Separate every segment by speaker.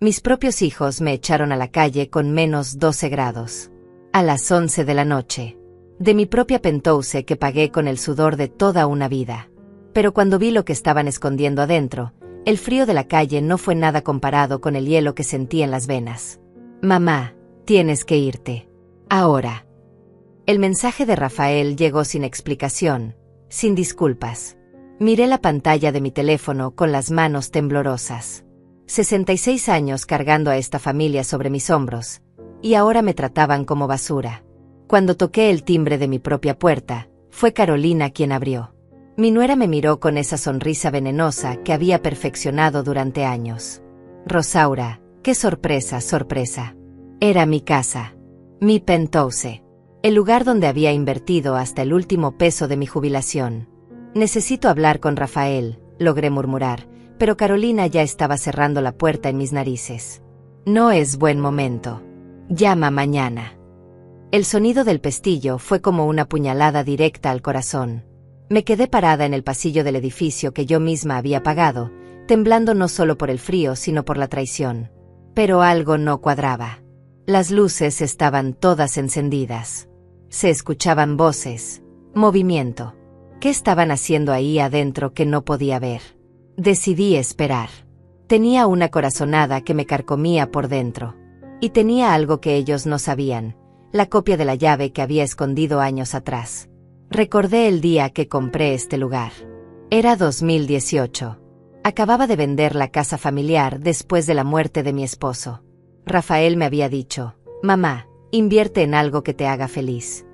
Speaker 1: Mis propios hijos me echaron a la calle con -12 grados. A las 11 de la noche. De mi propia penthouse que pagué con el sudor de toda una vida. Pero cuando vi lo que estaban escondiendo adentro, el frío de la calle no fue nada comparado con el hielo que sentí en las venas. Mamá, tienes que irte. Ahora. El mensaje de Rafael llegó sin explicación, sin disculpas. Miré la pantalla de mi teléfono con las manos temblorosas. 66 años cargando a esta familia sobre mis hombros, y ahora me trataban como basura. Cuando toqué el timbre de mi propia puerta, fue Carolina quien abrió. Mi nuera me miró con esa sonrisa venenosa que había perfeccionado durante años. Rosaura, qué sorpresa, sorpresa. Era mi casa. Mi penthouse. El lugar donde había invertido hasta el último peso de mi jubilación. Necesito hablar con Rafael, logré murmurar, pero Carolina ya estaba cerrando la puerta en mis narices. No es buen momento. Llama mañana. El sonido del pestillo fue como una puñalada directa al corazón. Me quedé parada en el pasillo del edificio que yo misma había pagado, temblando no solo por el frío sino por la traición. Pero algo no cuadraba. Las luces estaban todas encendidas. Se escuchaban voces, movimiento. ¿Qué estaban haciendo ahí adentro que no podía ver? Decidí esperar. Tenía una corazonada que me carcomía por dentro. Y tenía algo que ellos no sabían, la copia de la llave que había escondido años atrás. Recordé el día que compré este lugar. Era 2018. Acababa de vender la casa familiar después de la muerte de mi esposo. Rafael me había dicho, mamá, invierte en algo que te haga feliz.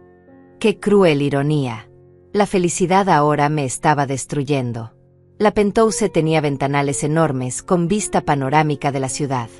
Speaker 1: Qué cruel ironía. La felicidad ahora me estaba destruyendo. La penthouse tenía ventanales enormes con vista panorámica de la ciudad.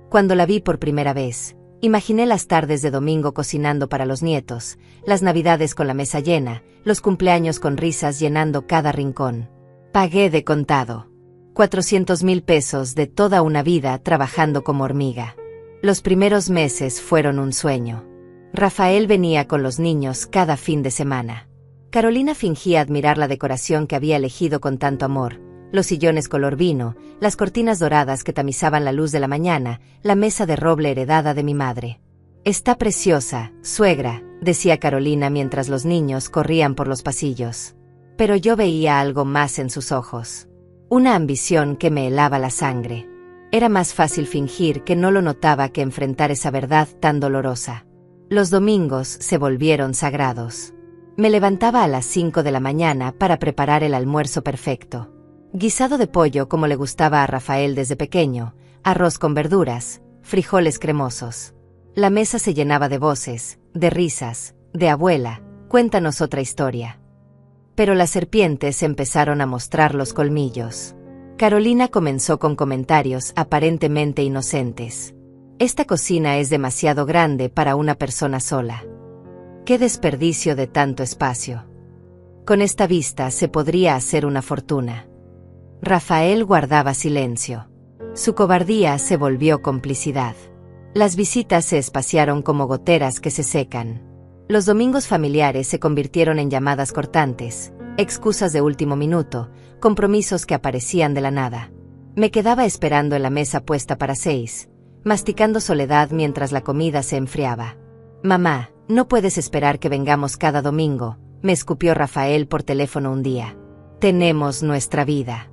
Speaker 1: Cuando la vi por primera vez, imaginé las tardes de domingo cocinando para los nietos, las navidades con la mesa llena, los cumpleaños con risas llenando cada rincón. Pagué de contado. 400,000 pesos de toda una vida trabajando como hormiga. Los primeros meses fueron un sueño. Rafael venía con los niños cada fin de semana. Carolina fingía admirar la decoración que había elegido con tanto amor, los sillones color vino, las cortinas doradas que tamizaban la luz de la mañana, la mesa de roble heredada de mi madre. Está preciosa, suegra, decía Carolina mientras los niños corrían por los pasillos. Pero yo veía algo más en sus ojos. Una ambición que me helaba la sangre. Era más fácil fingir que no lo notaba que enfrentar esa verdad tan dolorosa. Los domingos se volvieron sagrados. Me levantaba a las 5 de la mañana para preparar el almuerzo perfecto. Guisado de pollo como le gustaba a Rafael desde pequeño, arroz con verduras, frijoles cremosos. La mesa se llenaba de voces, de risas, de abuela, cuéntanos otra historia. Pero las serpientes empezaron a mostrar los colmillos. Carolina comenzó con comentarios aparentemente inocentes. Esta cocina es demasiado grande para una persona sola. ¡Qué desperdicio de tanto espacio! Con esta vista se podría hacer una fortuna. Rafael guardaba silencio. Su cobardía se volvió complicidad. Las visitas se espaciaron como goteras que se secan. Los domingos familiares se convirtieron en llamadas cortantes, excusas de último minuto, compromisos que aparecían de la nada. Me quedaba esperando en la mesa puesta para 6, masticando soledad mientras la comida se enfriaba. Mamá, no puedes esperar que vengamos cada domingo, me escupió Rafael por teléfono un día. Tenemos nuestra vida.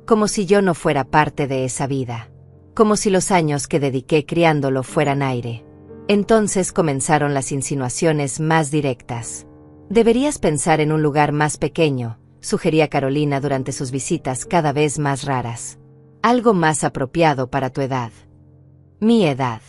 Speaker 1: Como si yo no fuera parte de esa vida. Como si los años que dediqué criándolo fueran aire. Entonces comenzaron las insinuaciones más directas. Deberías pensar en un lugar más pequeño, sugería Carolina durante sus visitas cada vez más raras. Algo más apropiado para tu edad. Mi edad.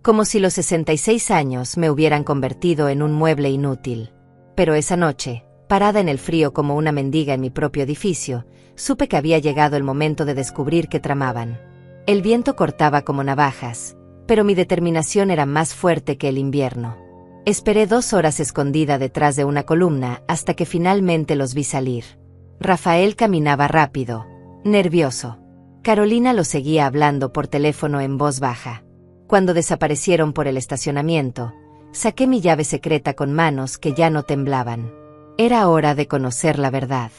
Speaker 1: Como si los 66 años me hubieran convertido en un mueble inútil. Pero esa noche, parada en el frío como una mendiga en mi propio edificio, supe que había llegado el momento de descubrir qué tramaban. El viento cortaba como navajas, pero mi determinación era más fuerte que el invierno. Esperé 2 horas escondida detrás de una columna hasta que finalmente los vi salir. Rafael caminaba rápido, nervioso. Carolina lo seguía hablando por teléfono en voz baja. Cuando desaparecieron por el estacionamiento, saqué mi llave secreta con manos que ya no temblaban. Era hora de conocer la verdad.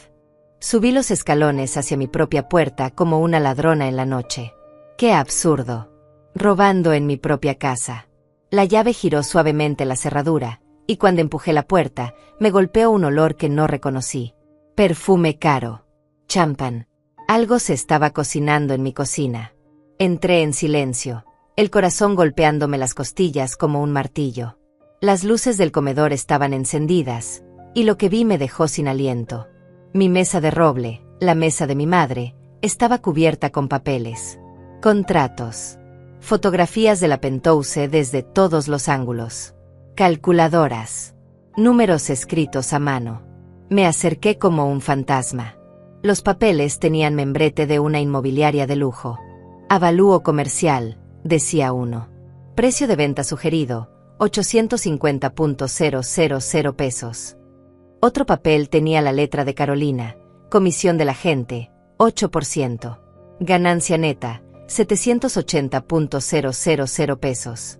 Speaker 1: Subí los escalones hacia mi propia puerta como una ladrona en la noche. ¡Qué absurdo! Robando en mi propia casa. La llave giró suavemente la cerradura, y cuando empujé la puerta, me golpeó un olor que no reconocí. Perfume caro. Champán. Algo se estaba cocinando en mi cocina. Entré en silencio, el corazón golpeándome las costillas como un martillo. Las luces del comedor estaban encendidas, y lo que vi me dejó sin aliento. Mi mesa de roble, la mesa de mi madre, estaba cubierta con papeles. Contratos. Fotografías de la Penthouse desde todos los ángulos. Calculadoras. Números escritos a mano. Me acerqué como un fantasma. Los papeles tenían membrete de una inmobiliaria de lujo. Avalúo comercial, decía uno. Precio de venta sugerido, 850.000 pesos. Otro papel tenía la letra de Carolina, comisión del agente, 8%. Ganancia neta, 780.000 pesos.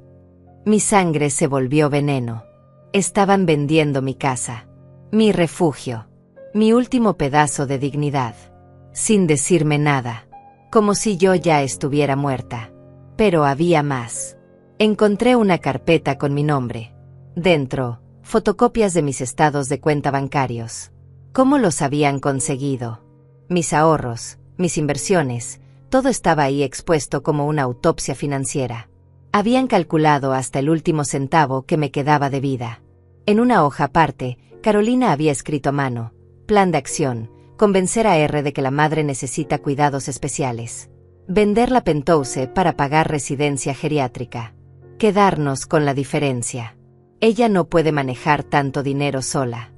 Speaker 1: Mi sangre se volvió veneno. Estaban vendiendo mi casa. Mi refugio. Mi último pedazo de dignidad. Sin decirme nada. Como si yo ya estuviera muerta. Pero había más. Encontré una carpeta con mi nombre. Dentro, fotocopias de mis estados de cuenta bancarios. ¿Cómo los habían conseguido? Mis ahorros, mis inversiones, todo estaba ahí expuesto como una autopsia financiera. Habían calculado hasta el último centavo que me quedaba de vida. En una hoja aparte, Carolina había escrito a mano: plan de acción, convencer a R de que la madre necesita cuidados especiales. Vender la Penthouse para pagar residencia geriátrica. Quedarnos con la diferencia. Ella no puede manejar tanto dinero sola.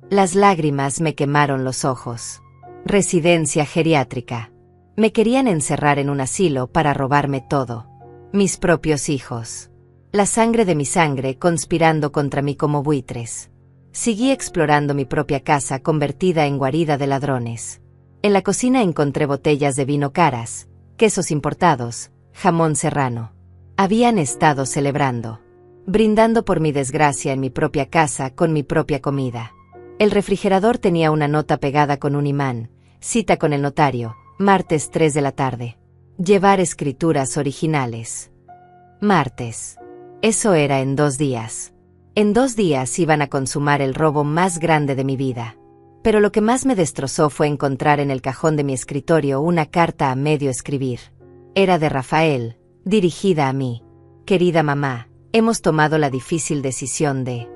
Speaker 1: Las lágrimas me quemaron los ojos. Residencia geriátrica. Me querían encerrar en un asilo para robarme todo. Mis propios hijos. La sangre de mi sangre conspirando contra mí como buitres. Seguí explorando mi propia casa convertida en guarida de ladrones. En la cocina encontré botellas de vino caras, quesos importados, jamón serrano. Habían estado celebrando. Brindando por mi desgracia en mi propia casa con mi propia comida. El refrigerador tenía una nota pegada con un imán: cita con el notario, martes 3 de la tarde. Llevar escrituras originales. Martes. Eso era en 2 días. En 2 días iban a consumar el robo más grande de mi vida. Pero lo que más me destrozó fue encontrar en el cajón de mi escritorio una carta a medio escribir. Era de Rafael, dirigida a mí. Querida mamá, hemos tomado la difícil decisión de...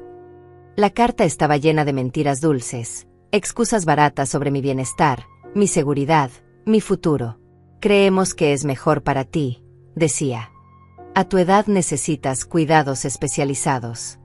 Speaker 1: La carta estaba llena de mentiras dulces, excusas baratas sobre mi bienestar, mi seguridad, mi futuro. Creemos que es mejor para ti, decía. A tu edad necesitas cuidados especializados.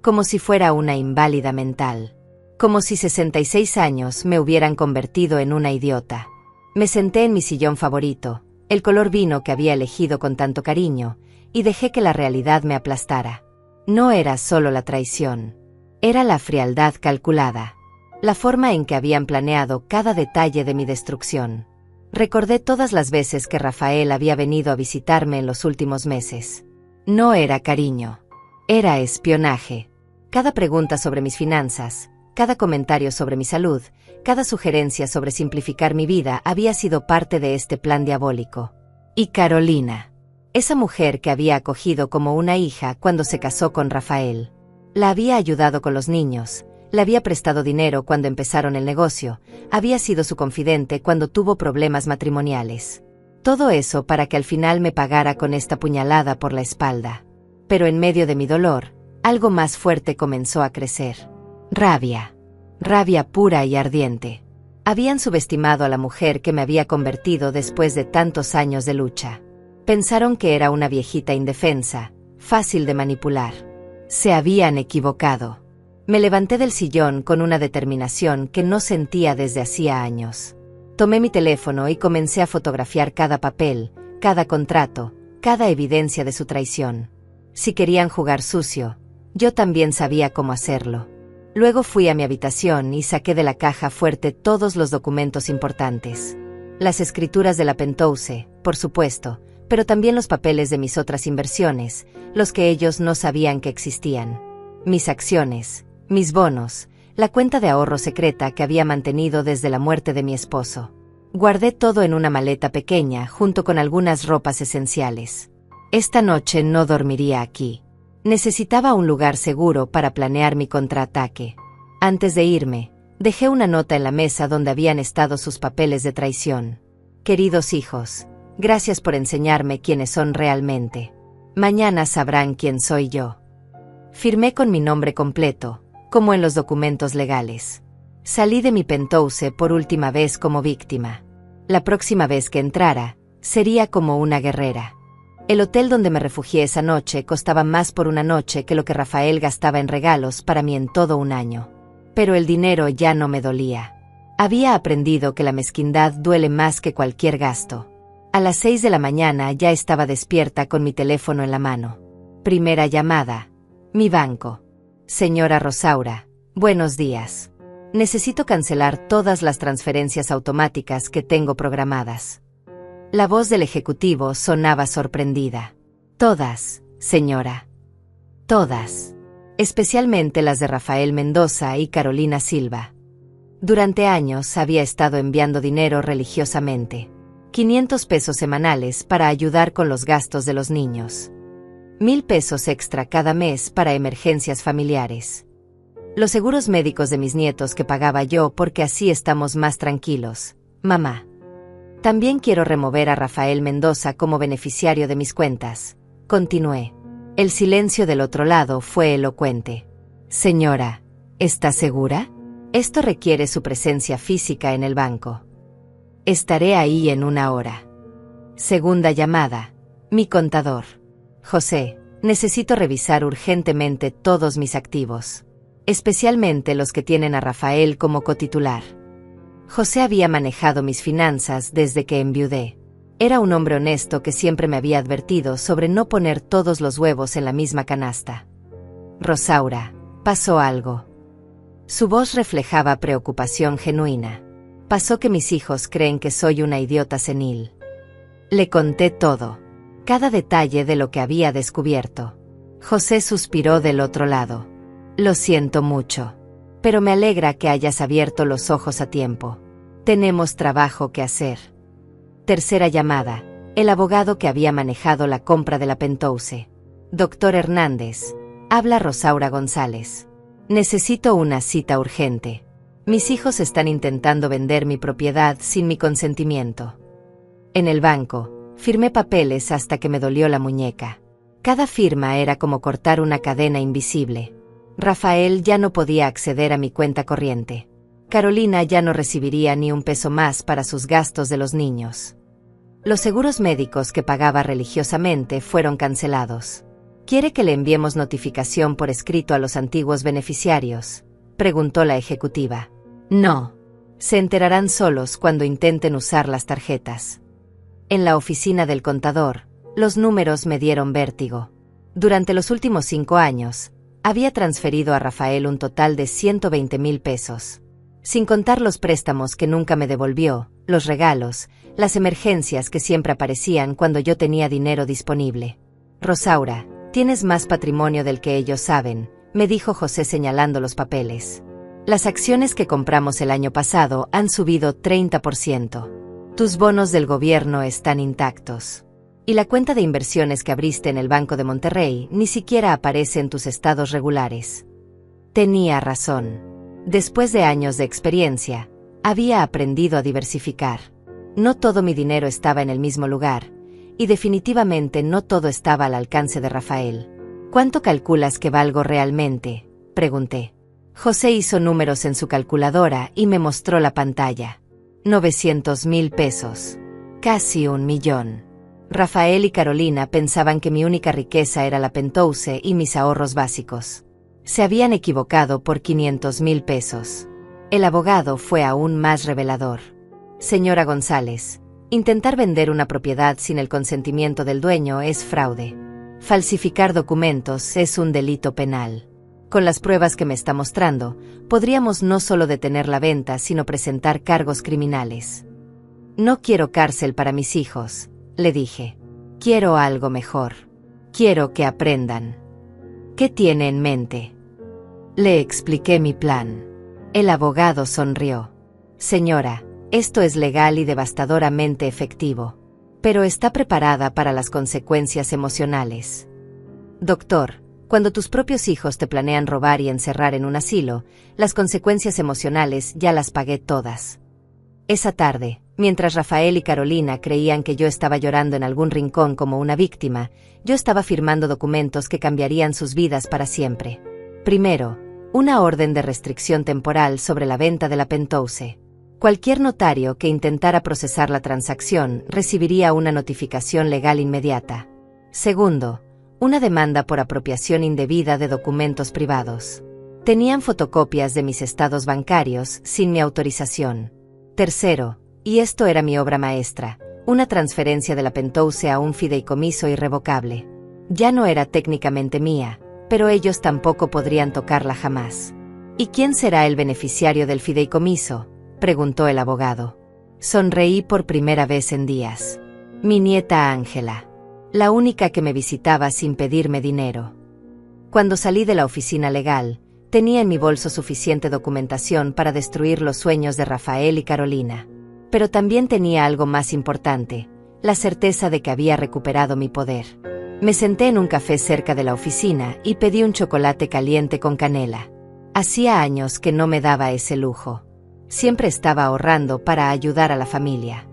Speaker 1: Como si fuera una inválida mental. Como si 66 años me hubieran convertido en una idiota. Me senté en mi sillón favorito, el color vino que había elegido con tanto cariño, y dejé que la realidad me aplastara. No era solo la traición. Era la frialdad calculada. La forma en que habían planeado cada detalle de mi destrucción. Recordé todas las veces que Rafael había venido a visitarme en los últimos meses. No era cariño. Era espionaje. Cada pregunta sobre mis finanzas, cada comentario sobre mi salud, cada sugerencia sobre simplificar mi vida había sido parte de este plan diabólico. Y Carolina. Esa mujer que había acogido como una hija cuando se casó con Rafael. La había ayudado con los niños. Le había prestado dinero cuando empezaron el negocio, había sido su confidente cuando tuvo problemas matrimoniales. Todo eso para que al final me pagara con esta puñalada por la espalda. Pero en medio de mi dolor, algo más fuerte comenzó a crecer. Rabia. Rabia pura y ardiente. Habían subestimado a la mujer que me había convertido después de tantos años de lucha. Pensaron que era una viejita indefensa, fácil de manipular. Se habían equivocado. Me levanté del sillón con una determinación que no sentía desde hacía años. Tomé mi teléfono y comencé a fotografiar cada papel, cada contrato, cada evidencia de su traición. Si querían jugar sucio, yo también sabía cómo hacerlo. Luego fui a mi habitación y saqué de la caja fuerte todos los documentos importantes. Las escrituras de la Penthouse, por supuesto, pero también los papeles de mis otras inversiones, los que ellos no sabían que existían. Mis acciones, mis bonos, la cuenta de ahorro secreta que había mantenido desde la muerte de mi esposo. Guardé todo en una maleta pequeña junto con algunas ropas esenciales. Esta noche no dormiría aquí. Necesitaba un lugar seguro para planear mi contraataque. Antes de irme, dejé una nota en la mesa donde habían estado sus papeles de traición. Queridos hijos, gracias por enseñarme quiénes son realmente. Mañana sabrán quién soy yo. Firmé con mi nombre completo, como en los documentos legales. Salí de mi penthouse por última vez como víctima. La próxima vez que entrara, sería como una guerrera. El hotel donde me refugié esa noche costaba más por una noche que lo que Rafael gastaba en regalos para mí en todo un año. Pero el dinero ya no me dolía. Había aprendido que la mezquindad duele más que cualquier gasto. A las 6 de la mañana ya estaba despierta con mi teléfono en la mano. Primera llamada. Mi banco. Señora Rosaura, buenos días. Necesito cancelar todas las transferencias automáticas que tengo programadas. La voz del ejecutivo sonaba sorprendida. Todas, señora. Todas. Especialmente las de Rafael Mendoza y Carolina Silva. Durante años había estado enviando dinero religiosamente. 500 pesos semanales para ayudar con los gastos de los niños. 1000 pesos extra cada mes para emergencias familiares. Los seguros médicos de mis nietos que pagaba yo porque así estamos más tranquilos, mamá. También quiero remover a Rafael Mendoza como beneficiario de mis cuentas. Continué. El silencio del otro lado fue elocuente. Señora, ¿está segura? Esto requiere su presencia física en el banco. Estaré ahí en 1 hora. Segunda llamada. Mi contador. José, necesito revisar urgentemente todos mis activos. Especialmente los que tienen a Rafael como cotitular. José había manejado mis finanzas desde que enviudé. Era un hombre honesto que siempre me había advertido sobre no poner todos los huevos en la misma canasta. Rosaura, pasó algo. Su voz reflejaba preocupación genuina. Pasó que mis hijos creen que soy una idiota senil. Le conté todo, cada detalle de lo que había descubierto. José suspiró del otro lado. Lo siento mucho, pero me alegra que hayas abierto los ojos a tiempo. Tenemos trabajo que hacer. Tercera llamada. El abogado que había manejado la compra de la penthouse. Doctor Hernández. Habla Rosaura González. Necesito una cita urgente. Mis hijos están intentando vender mi propiedad sin mi consentimiento. En el banco, firmé papeles hasta que me dolió la muñeca. Cada firma era como cortar una cadena invisible. Rafael ya no podía acceder a mi cuenta corriente. Carolina ya no recibiría ni un peso más para sus gastos de los niños. Los seguros médicos que pagaba religiosamente fueron cancelados. ¿Quiere que le enviemos notificación por escrito a los antiguos beneficiarios?, preguntó la ejecutiva. No. Se enterarán solos cuando intenten usar las tarjetas. En la oficina del contador, los números me dieron vértigo. Durante los últimos 5 años, había transferido a Rafael un total de 120,000 pesos. Sin contar los préstamos que nunca me devolvió, los regalos, las emergencias que siempre aparecían cuando yo tenía dinero disponible. Rosaura, tienes más patrimonio del que ellos saben, me dijo José señalando los papeles. Las acciones que compramos el año pasado han subido 30%. Tus bonos del gobierno están intactos. Y la cuenta de inversiones que abriste en el Banco de Monterrey ni siquiera aparece en tus estados regulares. Tenía razón. Después de años de experiencia, había aprendido a diversificar. No todo mi dinero estaba en el mismo lugar, y definitivamente no todo estaba al alcance de Rafael. ¿Cuánto calculas que valgo realmente?, pregunté. José hizo números en su calculadora y me mostró la pantalla. 900,000 pesos. Casi 1,000,000. Rafael y Carolina pensaban que mi única riqueza era la penthouse y mis ahorros básicos. Se habían equivocado por 500,000 pesos. El abogado fue aún más revelador. Señora González, intentar vender una propiedad sin el consentimiento del dueño es fraude. Falsificar documentos es un delito penal. Con las pruebas que me está mostrando, podríamos no solo detener la venta, sino presentar cargos criminales. No quiero cárcel para mis hijos, le dije. Quiero algo mejor. Quiero que aprendan. ¿Qué tiene en mente? Le expliqué mi plan. El abogado sonrió. Señora, esto es legal y devastadoramente efectivo. pero está preparada para las consecuencias emocionales. Doctor, cuando tus propios hijos te planean robar y encerrar en un asilo, las consecuencias emocionales ya las pagué todas. Esa tarde, mientras Rafael y Carolina creían que yo estaba llorando en algún rincón como una víctima, yo estaba firmando documentos que cambiarían sus vidas para siempre. Primero, una orden de restricción temporal sobre la venta de la Penthouse. Cualquier notario que intentara procesar la transacción recibiría una notificación legal inmediata. Segundo, una demanda por apropiación indebida de documentos privados. Tenían fotocopias de mis estados bancarios sin mi autorización. Tercero, y esto era mi obra maestra, una transferencia de la Penthouse a un fideicomiso irrevocable. Ya no era técnicamente mía, pero ellos tampoco podrían tocarla jamás. ¿Y quién será el beneficiario del fideicomiso?, preguntó el abogado. Sonreí por primera vez en días. Mi nieta Ángela, la única que me visitaba sin pedirme dinero. Cuando salí de la oficina legal, tenía en mi bolso suficiente documentación para destruir los sueños de Rafael y Carolina. Pero también tenía algo más importante, la certeza de que había recuperado mi poder. Me senté en un café cerca de la oficina y pedí un chocolate caliente con canela. Hacía años que no me daba ese lujo. Siempre estaba ahorrando para ayudar a la familia.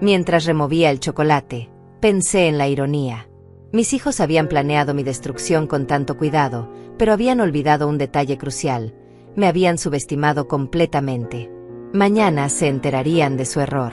Speaker 1: Mientras removía el chocolate, pensé en la ironía. Mis hijos habían planeado mi destrucción con tanto cuidado, pero habían olvidado un detalle crucial. Me habían subestimado completamente. Mañana se enterarían de su error.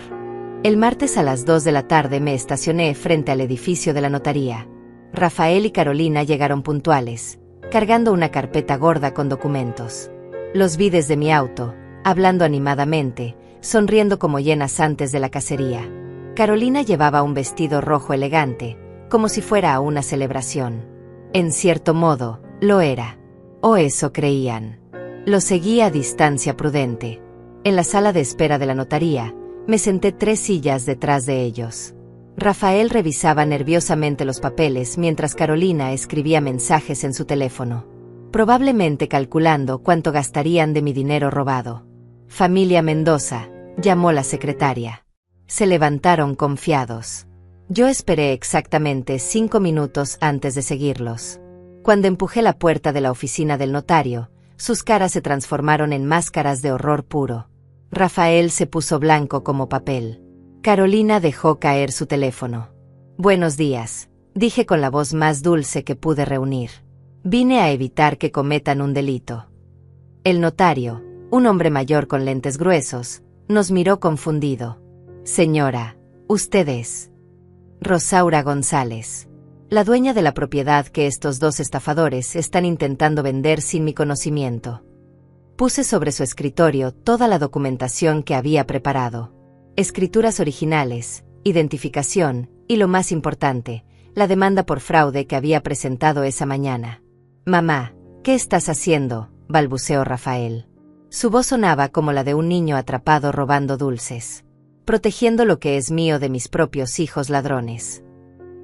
Speaker 1: El martes a las 2 de la tarde me estacioné frente al edificio de la notaría. Rafael y Carolina llegaron puntuales, cargando una carpeta gorda con documentos. Los vi desde mi auto, hablando animadamente, sonriendo como hienas antes de la cacería. Carolina llevaba un vestido rojo elegante, como si fuera a una celebración. En cierto modo, lo era. O eso creían. Lo seguí a distancia prudente. En la sala de espera de la notaría, me senté 3 sillas detrás de ellos. Rafael revisaba nerviosamente los papeles mientras Carolina escribía mensajes en su teléfono, probablemente calculando cuánto gastarían de mi dinero robado. Familia Mendoza, llamó la secretaria. Se levantaron confiados. Yo esperé exactamente 5 minutos antes de seguirlos. Cuando empujé la puerta de la oficina del notario, sus caras se transformaron en máscaras de horror puro. Rafael se puso blanco como papel. Carolina dejó caer su teléfono. Buenos días, dije con la voz más dulce que pude reunir. Vine a evitar que cometan un delito. El notario, un hombre mayor con lentes gruesos, nos miró confundido. Señora, usted es Rosaura González, la dueña de la propiedad que estos 2 estafadores están intentando vender sin mi conocimiento. Puse sobre su escritorio toda la documentación que había preparado. Escrituras originales, identificación, y lo más importante, la demanda por fraude que había presentado esa mañana. Mamá, ¿qué estás haciendo?, balbuceó Rafael. Su voz sonaba como la de un niño atrapado robando dulces. Protegiendo lo que es mío de mis propios hijos ladrones.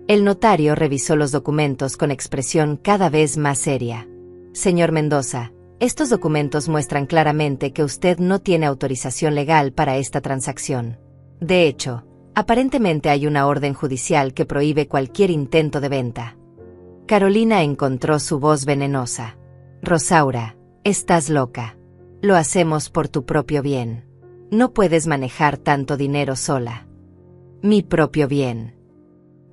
Speaker 1: El notario revisó los documentos con expresión cada vez más seria. Señor Mendoza, estos documentos muestran claramente que usted no tiene autorización legal para esta transacción. De hecho, aparentemente hay una orden judicial que prohíbe cualquier intento de venta. Carolina encontró su voz venenosa. Rosaura, estás loca. Lo hacemos por tu propio bien. No puedes manejar tanto dinero sola. Mi propio bien.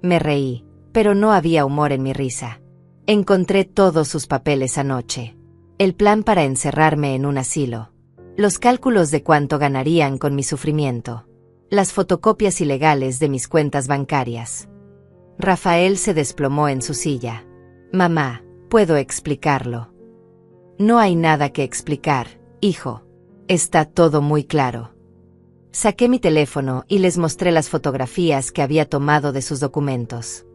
Speaker 1: Me reí, pero no había humor en mi risa. Encontré todos sus papeles anoche. El plan para encerrarme en un asilo. Los cálculos de cuánto ganarían con mi sufrimiento. Las fotocopias ilegales de mis cuentas bancarias. Rafael se desplomó en su silla. Mamá, puedo explicarlo. No hay nada que explicar, hijo. Está todo muy claro. Saqué mi teléfono y les mostré las fotografías que había tomado de sus documentos.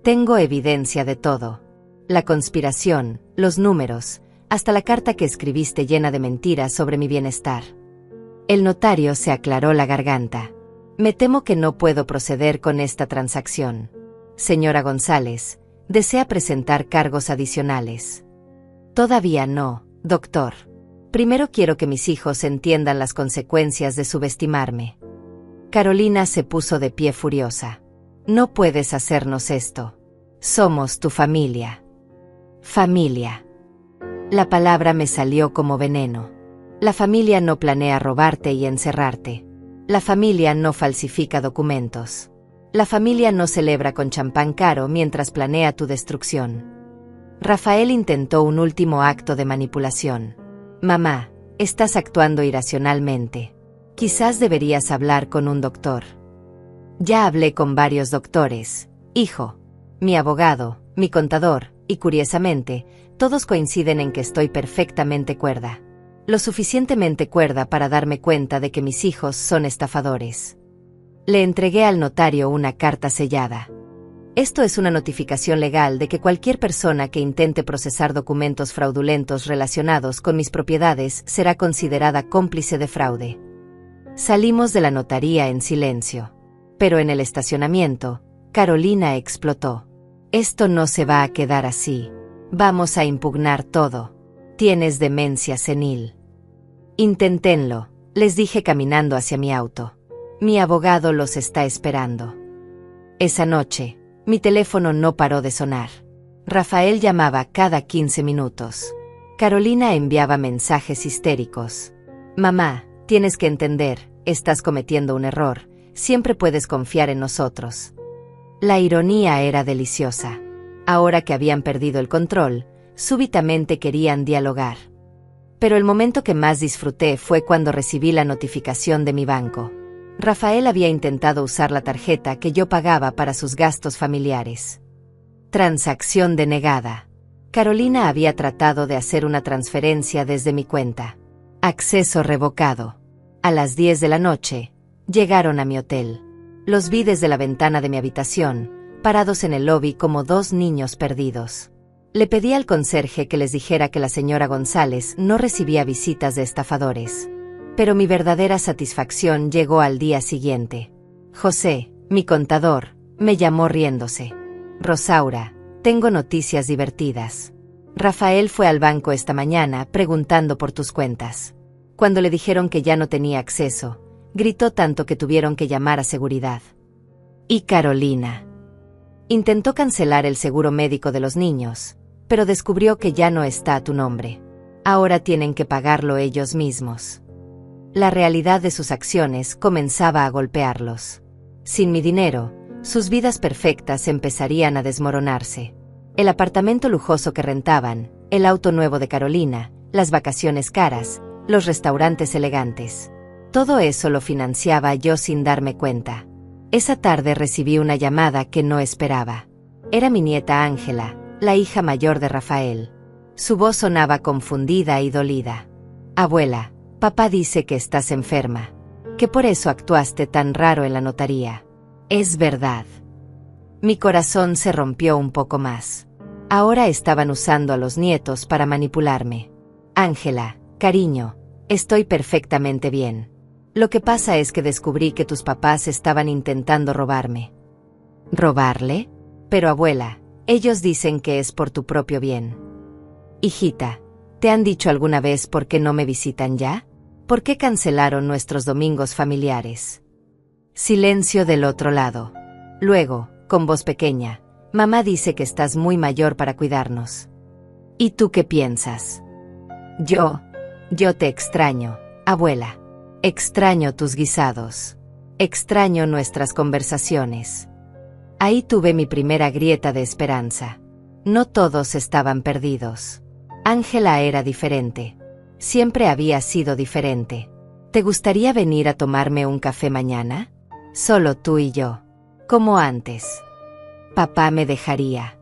Speaker 1: Tengo evidencia de todo. La conspiración, los números, hasta la carta que escribiste llena de mentiras sobre mi bienestar. El notario se aclaró la garganta. Me temo que no puedo proceder con esta transacción. Señora González, ¿desea presentar cargos adicionales? Todavía no, doctor. Primero quiero que mis hijos entiendan las consecuencias de subestimarme. Carolina se puso de pie furiosa. No puedes hacernos esto. Somos tu familia. Familia. La palabra me salió como veneno. La familia no planea robarte y encerrarte. La familia no falsifica documentos. La familia no celebra con champán caro mientras planea tu destrucción. Rafael intentó un último acto de manipulación. Mamá, estás actuando irracionalmente. Quizás deberías hablar con un doctor. Ya hablé con varios doctores, hijo. Mi abogado, mi contador, y curiosamente, todos coinciden en que estoy perfectamente cuerda. Lo suficientemente cuerda para darme cuenta de que mis hijos son estafadores. Le entregué al notario una carta sellada. Esto es una notificación legal de que cualquier persona que intente procesar documentos fraudulentos relacionados con mis propiedades será considerada cómplice de fraude. Salimos de la notaría en silencio. Pero en el estacionamiento, Carolina explotó. Esto no se va a quedar así. Vamos a impugnar todo. Tienes demencia senil. Inténtenlo, les dije caminando hacia mi auto. Mi abogado los está esperando. Esa noche, mi teléfono no paró de sonar. Rafael llamaba cada 15 minutos. Carolina enviaba mensajes histéricos. Mamá, tienes que entender, estás cometiendo un error, siempre puedes confiar en nosotros. La ironía era deliciosa. Ahora que habían perdido el control, súbitamente querían dialogar. Pero el momento que más disfruté fue cuando recibí la notificación de mi banco. Rafael había intentado usar la tarjeta que yo pagaba para sus gastos familiares. Transacción denegada. Carolina había tratado de hacer una transferencia desde mi cuenta. Acceso revocado. A las 10 de la noche, llegaron a mi hotel. Los vi desde la ventana de mi habitación, parados en el lobby como dos niños perdidos. Le pedí al conserje que les dijera que la señora González no recibía visitas de estafadores. Pero mi verdadera satisfacción llegó al día siguiente. José, mi contador, me llamó riéndose. Rosaura, tengo noticias divertidas. Rafael fue al banco esta mañana preguntando por tus cuentas. Cuando le dijeron que ya no tenía acceso, gritó tanto que tuvieron que llamar a seguridad. Y Carolina intentó cancelar el seguro médico de los niños, pero descubrió que ya no está a tu nombre. Ahora tienen que pagarlo ellos mismos. La realidad de sus acciones comenzaba a golpearlos. Sin mi dinero, sus vidas perfectas empezarían a desmoronarse. El apartamento lujoso que rentaban, el auto nuevo de Carolina, las vacaciones caras, los restaurantes elegantes. Todo eso lo financiaba yo sin darme cuenta. Esa tarde recibí una llamada que no esperaba. Era mi nieta Ángela, la hija mayor de Rafael. Su voz sonaba confundida y dolida. Abuela, papá dice que estás enferma, que por eso actuaste tan raro en la notaría. Es verdad. Mi corazón se rompió un poco más. Ahora estaban usando a los nietos para manipularme. Ángela, cariño, estoy perfectamente bien. Lo que pasa es que descubrí que tus papás estaban intentando robarme. ¿Robarle? Pero abuela, ellos dicen que es por tu propio bien. Hijita, ¿te han dicho alguna vez por qué no me visitan ya? ¿Por qué cancelaron nuestros domingos familiares? Silencio del otro lado. Luego, con voz pequeña, mamá dice que estás muy mayor para cuidarnos. ¿Y tú qué piensas? Yo te extraño, abuela. Extraño tus guisados. Extraño nuestras conversaciones. Ahí tuve mi primera grieta de esperanza. No todos estaban perdidos. Ángela era diferente. Siempre había sido diferente. ¿Te gustaría venir a tomarme un café mañana? Solo tú y yo. Como antes. Papá me dejaría.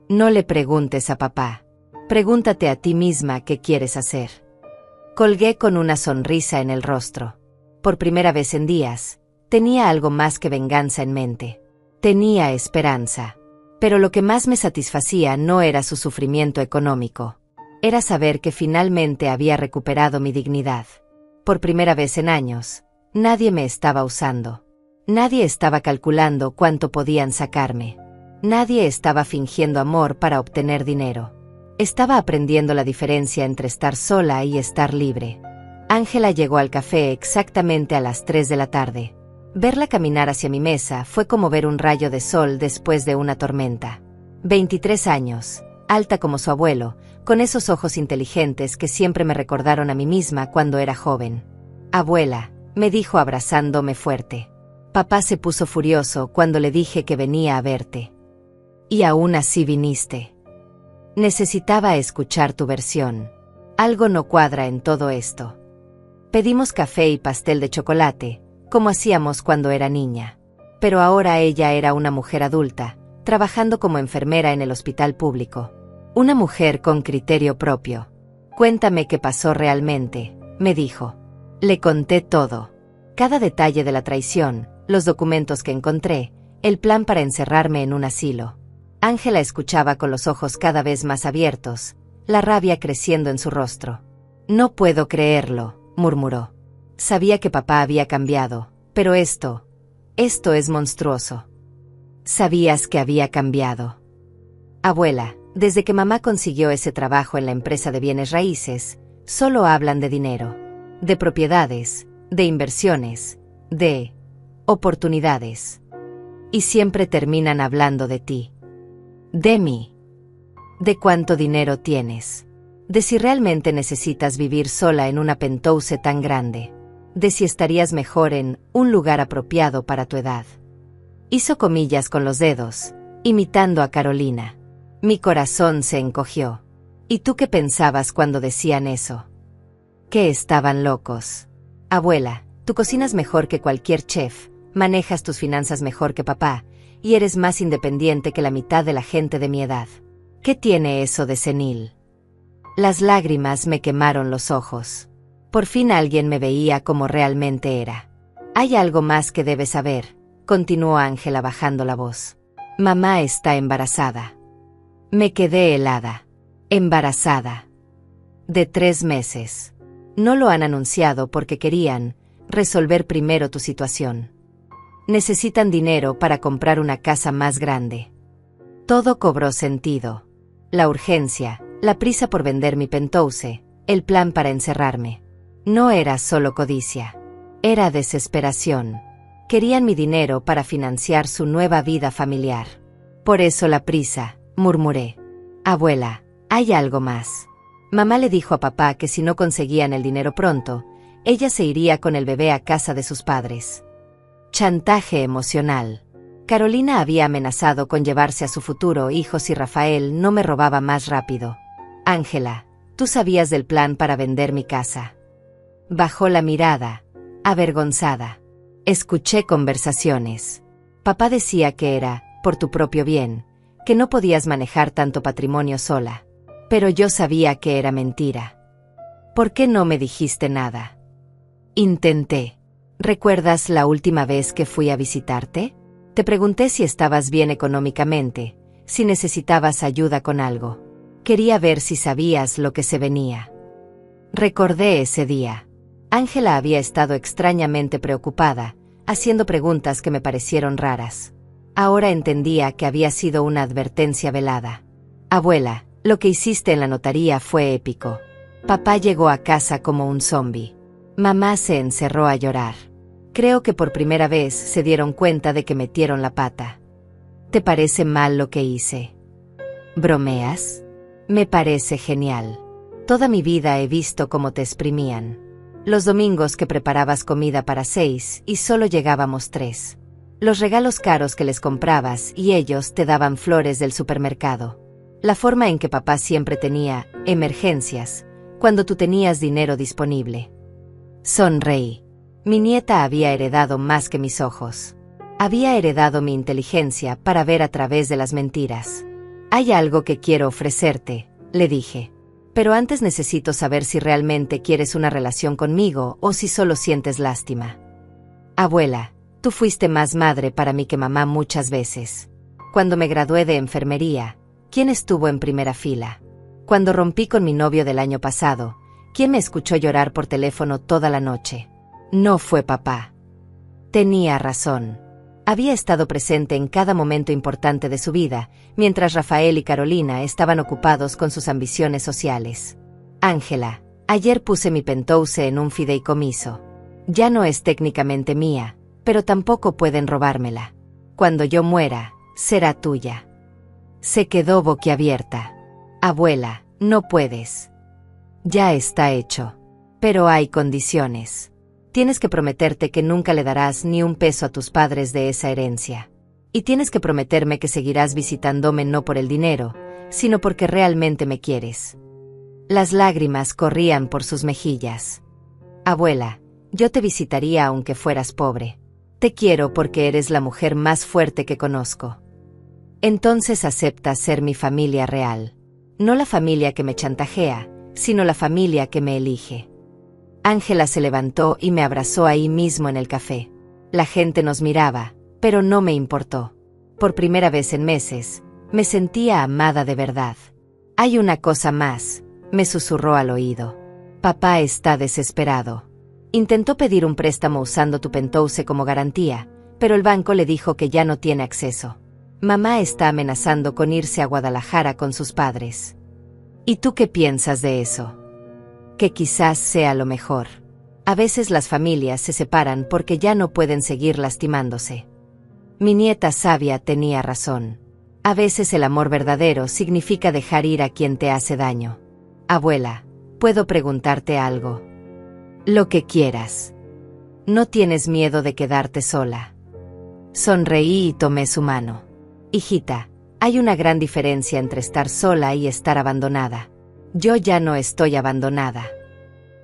Speaker 1: No le preguntes a papá. Pregúntate a ti misma qué quieres hacer. Colgué con una sonrisa en el rostro. Por primera vez en días, tenía algo más que venganza en mente. Tenía esperanza. Pero lo que más me satisfacía no era su sufrimiento económico. Era saber que finalmente había recuperado mi dignidad. Por primera vez en años, nadie me estaba usando. Nadie estaba calculando cuánto podían sacarme. Nadie estaba fingiendo amor para obtener dinero. Estaba aprendiendo la diferencia entre estar sola y estar libre. Ángela llegó al café exactamente a las 3 de la tarde. Verla caminar hacia mi mesa fue como ver un rayo de sol después de una tormenta. 23 años, alta como su abuelo, con esos ojos inteligentes que siempre me recordaron a mí misma cuando era joven. «Abuela», me dijo abrazándome fuerte. «Papá se puso furioso cuando le dije que venía a verte. Y aún así viniste. Necesitaba escuchar tu versión. Algo no cuadra en todo esto». Pedimos café y pastel de chocolate, como hacíamos cuando era niña. Pero ahora ella era una mujer adulta, trabajando como enfermera en el hospital público. Una mujer con criterio propio. «Cuéntame qué pasó realmente», me dijo. Le conté todo. Cada detalle de la traición, los documentos que encontré, el plan para encerrarme en un asilo. Ángela escuchaba con los ojos cada vez más abiertos, la rabia creciendo en su rostro. «No puedo creerlo», murmuró. «Sabía que papá había cambiado, pero esto es monstruoso». «¿Sabías que había cambiado?» «Abuela, desde que mamá consiguió ese trabajo en la empresa de bienes raíces, solo hablan de dinero, de propiedades, de inversiones, de oportunidades. Y siempre terminan hablando de ti. De mí. De cuánto dinero tienes. De si realmente necesitas vivir sola en una penthouse tan grande. De si estarías mejor en un lugar apropiado para tu edad». Hizo comillas con los dedos, imitando a Carolina. Mi corazón se encogió. ¿Y tú qué pensabas cuando decían eso? Que estaban locos. «Abuela, tú cocinas mejor que cualquier chef, manejas tus finanzas mejor que papá, y eres más independiente que la mitad de la gente de mi edad. ¿Qué tiene eso de senil?» Las lágrimas me quemaron los ojos. Por fin alguien me veía como realmente era. «Hay algo más que debes saber», continuó Ángela bajando la voz. «Mamá está embarazada». Me quedé helada. «¿Embarazada?» «De 3 meses. No lo han anunciado porque querían resolver primero tu situación. Necesitan dinero para comprar una casa más grande». Todo cobró sentido. La urgencia, la prisa por vender mi penthouse, el plan para encerrarme. No era solo codicia. Era desesperación. Querían mi dinero para financiar su nueva vida familiar. «Por eso la prisa», murmuré. «Abuela, hay algo más». Mamá le dijo a papá que si no conseguían el dinero pronto, ella se iría con el bebé a casa de sus padres. Chantaje emocional. Carolina había amenazado con llevarse a su futuro hijo si Rafael no me robaba más rápido. «Ángela, tú sabías del plan para vender mi casa». Bajó la mirada, avergonzada. Escuché conversaciones. Papá decía que era, por tu propio bien, que no podías manejar tanto patrimonio sola. Pero yo sabía que era mentira. ¿Por qué no me dijiste nada? Intenté. ¿Recuerdas la última vez que fui a visitarte? Te pregunté si estabas bien económicamente, si necesitabas ayuda con algo. Quería ver si sabías lo que se venía. Recordé ese día. Ángela había estado extrañamente preocupada, haciendo preguntas que me parecieron raras. Ahora entendía que había sido una advertencia velada. «Abuela, lo que hiciste en la notaría fue épico». Papá llegó a casa como un zombi. Mamá se encerró a llorar. Creo que por primera vez se dieron cuenta de que metieron la pata. ¿Te parece mal lo que hice? ¿Bromeas? Me parece genial. Toda mi vida he visto cómo te exprimían. Los domingos que preparabas comida para 6 y solo llegábamos 3. Los regalos caros que les comprabas y ellos te daban flores del supermercado. La forma en que papá siempre tenía emergencias, cuando tú tenías dinero disponible. Sonreí. Mi nieta había heredado más que mis ojos. Había heredado mi inteligencia para ver a través de las mentiras. «Hay algo que quiero ofrecerte», le dije. «Pero antes necesito saber si realmente quieres una relación conmigo o si solo sientes lástima». «Abuela, tú fuiste más madre para mí que mamá muchas veces. Cuando me gradué de enfermería, ¿quién estuvo en primera fila? Cuando rompí con mi novio del año pasado, ¿quién me escuchó llorar por teléfono toda la noche? No fue papá». Tenía razón. Había estado presente en cada momento importante de su vida, mientras Rafael y Carolina estaban ocupados con sus ambiciones sociales. «Ángela, ayer puse mi penthouse en un fideicomiso. Ya no es técnicamente mía, pero tampoco pueden robármela. Cuando yo muera, será tuya. Se quedó boquiabierta. Abuela, no puedes. Ya está hecho. Pero hay condiciones. Tienes que prometerte que nunca le darás ni un peso a tus padres de esa herencia. Y tienes que prometerme que seguirás visitándome no por el dinero, sino porque realmente me quieres. Las lágrimas corrían por sus mejillas. Abuela, yo te visitaría aunque fueras pobre. Te quiero porque eres la mujer más fuerte que conozco. Entonces acepta ser mi familia real. No la familia que me chantajea, sino la familia que me elige. Ángela se levantó y me abrazó ahí mismo en el café. La gente nos miraba, pero no me importó. Por primera vez en meses, me sentía amada de verdad. Hay una cosa más, me susurró al oído. Papá está desesperado. Intentó pedir un préstamo usando tu penthouse como garantía, pero el banco le dijo que ya no tiene acceso. Mamá está amenazando con irse a Guadalajara con sus padres. ¿Y tú qué piensas de eso? Que quizás sea lo mejor. A veces las familias se separan porque ya no pueden seguir lastimándose. Mi nieta sabia tenía razón. A veces el amor verdadero significa dejar ir a quien te hace daño. Abuela, ¿puedo preguntarte algo? Lo que quieras. ¿No tienes miedo de quedarte sola? Sonreí y tomé su mano. Hijita, hay una gran diferencia entre estar sola y estar abandonada. Yo ya no estoy abandonada.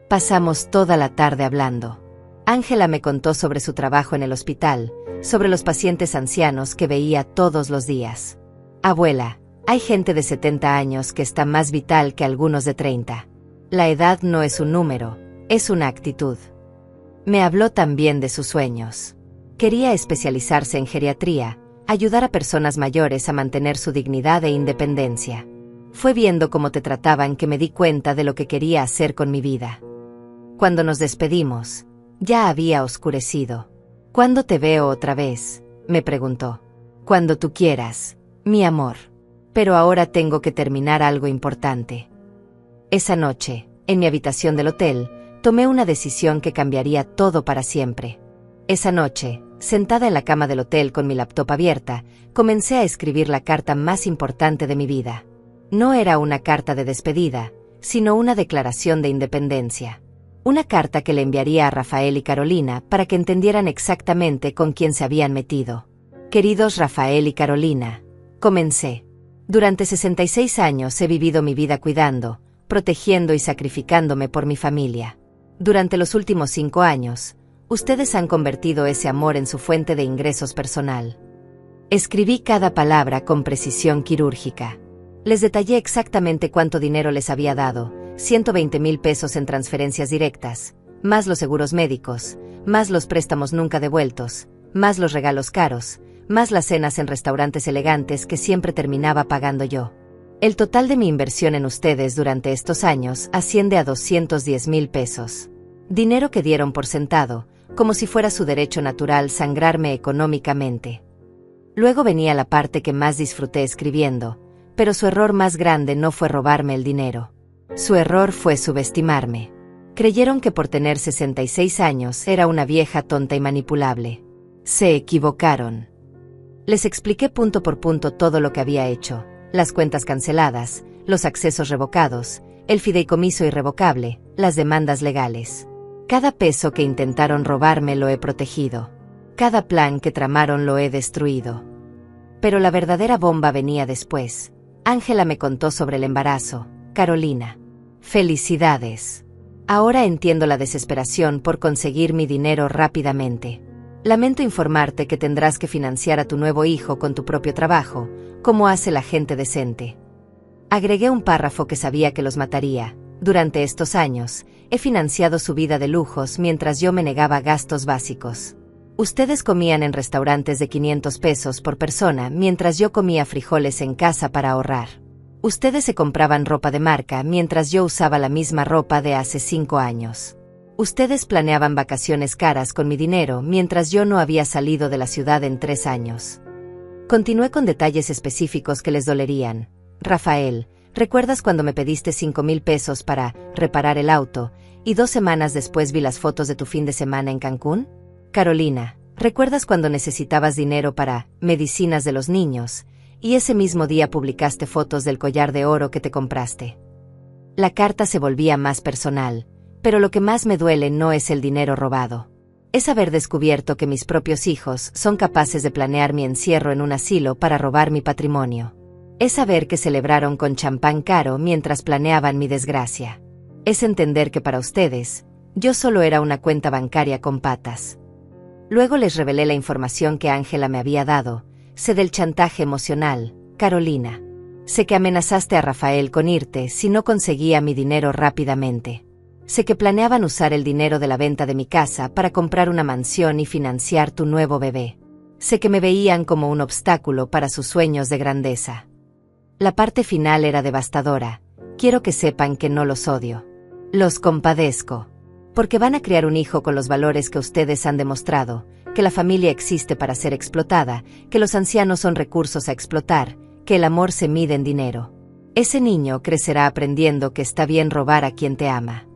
Speaker 1: Pasamos toda la tarde hablando. Ángela me contó sobre su trabajo en el hospital, sobre los pacientes ancianos que veía todos los días. Abuela, hay gente de 70 años que está más vital que algunos de 30. La edad no es un número, es una actitud. Me habló también de sus sueños. Quería especializarse en geriatría, ayudar a personas mayores a mantener su dignidad e independencia. Fue viendo cómo te trataban que me di cuenta de lo que quería hacer con mi vida. Cuando nos despedimos, ya había oscurecido. ¿Cuándo te veo otra vez?, me preguntó. Cuando tú quieras, mi amor. Pero ahora tengo que terminar algo importante. Esa noche, en mi habitación del hotel, tomé una decisión que cambiaría todo para siempre. Esa noche, sentada en la cama del hotel con mi laptop abierta, comencé a escribir la carta más importante de mi vida. No era una carta de despedida, sino una declaración de independencia. Una carta que le enviaría a Rafael y Carolina para que entendieran exactamente con quién se habían metido. Queridos Rafael y Carolina, comencé. Durante 66 años he vivido mi vida cuidando, protegiendo y sacrificándome por mi familia. Durante los últimos 5 años, ustedes han convertido ese amor en su fuente de ingresos personal. Escribí cada palabra con precisión quirúrgica. Les detallé exactamente cuánto dinero les había dado, 120,000 pesos en transferencias directas, más los seguros médicos, más los préstamos nunca devueltos, más los regalos caros, más las cenas en restaurantes elegantes que siempre terminaba pagando yo. El total de mi inversión en ustedes durante estos años asciende a 210,000 pesos. Dinero que dieron por sentado, como si fuera su derecho natural sangrarme económicamente. Luego venía la parte que más disfruté escribiendo, pero su error más grande no fue robarme el dinero. Su error fue subestimarme. Creyeron que por tener 66 años era una vieja tonta y manipulable. Se equivocaron. Les expliqué punto por punto todo lo que había hecho, las cuentas canceladas, los accesos revocados, el fideicomiso irrevocable, las demandas legales. Cada peso que intentaron robarme lo he protegido. Cada plan que tramaron lo he destruido. Pero la verdadera bomba venía después. Ángela me contó sobre el embarazo. Carolina. Felicidades. Ahora entiendo la desesperación por conseguir mi dinero rápidamente. Lamento informarte que tendrás que financiar a tu nuevo hijo con tu propio trabajo, como hace la gente decente. Agregué un párrafo que sabía que los mataría. Durante estos años, he financiado su vida de lujos mientras yo me negaba a gastos básicos. Ustedes comían en restaurantes de 500 pesos por persona mientras yo comía frijoles en casa para ahorrar. Ustedes se compraban ropa de marca mientras yo usaba la misma ropa de hace 5 años. Ustedes planeaban vacaciones caras con mi dinero mientras yo no había salido de la ciudad en 3 años. Continué con detalles específicos que les dolerían. Rafael, ¿recuerdas cuando me pediste 5,000 pesos para reparar el auto y 2 semanas después vi las fotos de tu fin de semana en Cancún? Carolina, ¿Recuerdas cuando necesitabas dinero para medicinas de los niños, y ese mismo día publicaste fotos del collar de oro que te compraste? La carta se volvía más personal, pero lo que más me duele no es el dinero robado. Es haber descubierto que mis propios hijos son capaces de planear mi encierro en un asilo para robar mi patrimonio. Es saber que celebraron con champán caro mientras planeaban mi desgracia. Es entender que para ustedes, yo solo era una cuenta bancaria con patas. Luego les revelé la información que Ángela me había dado. Sé del chantaje emocional, Carolina. Sé que amenazaste a Rafael con irte si no conseguía mi dinero rápidamente. Sé que planeaban usar el dinero de la venta de mi casa para comprar una mansión y financiar tu nuevo bebé. Sé que me veían como un obstáculo para sus sueños de grandeza. La parte final era devastadora. Quiero que sepan que no los odio. Los compadezco. Porque van a criar un hijo con los valores que ustedes han demostrado, que la familia existe para ser explotada, que los ancianos son recursos a explotar, que el amor se mide en dinero. Ese niño crecerá aprendiendo que está bien robar a quien te ama.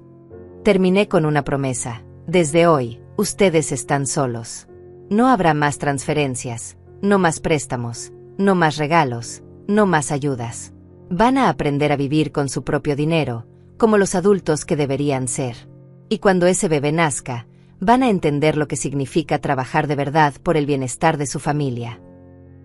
Speaker 1: Terminé con una promesa. Desde hoy, ustedes están solos. No habrá más transferencias, no más préstamos, no más regalos, no más ayudas. Van a aprender a vivir con su propio dinero, como los adultos que deberían ser. Y cuando ese bebé nazca, van a entender lo que significa trabajar de verdad por el bienestar de su familia.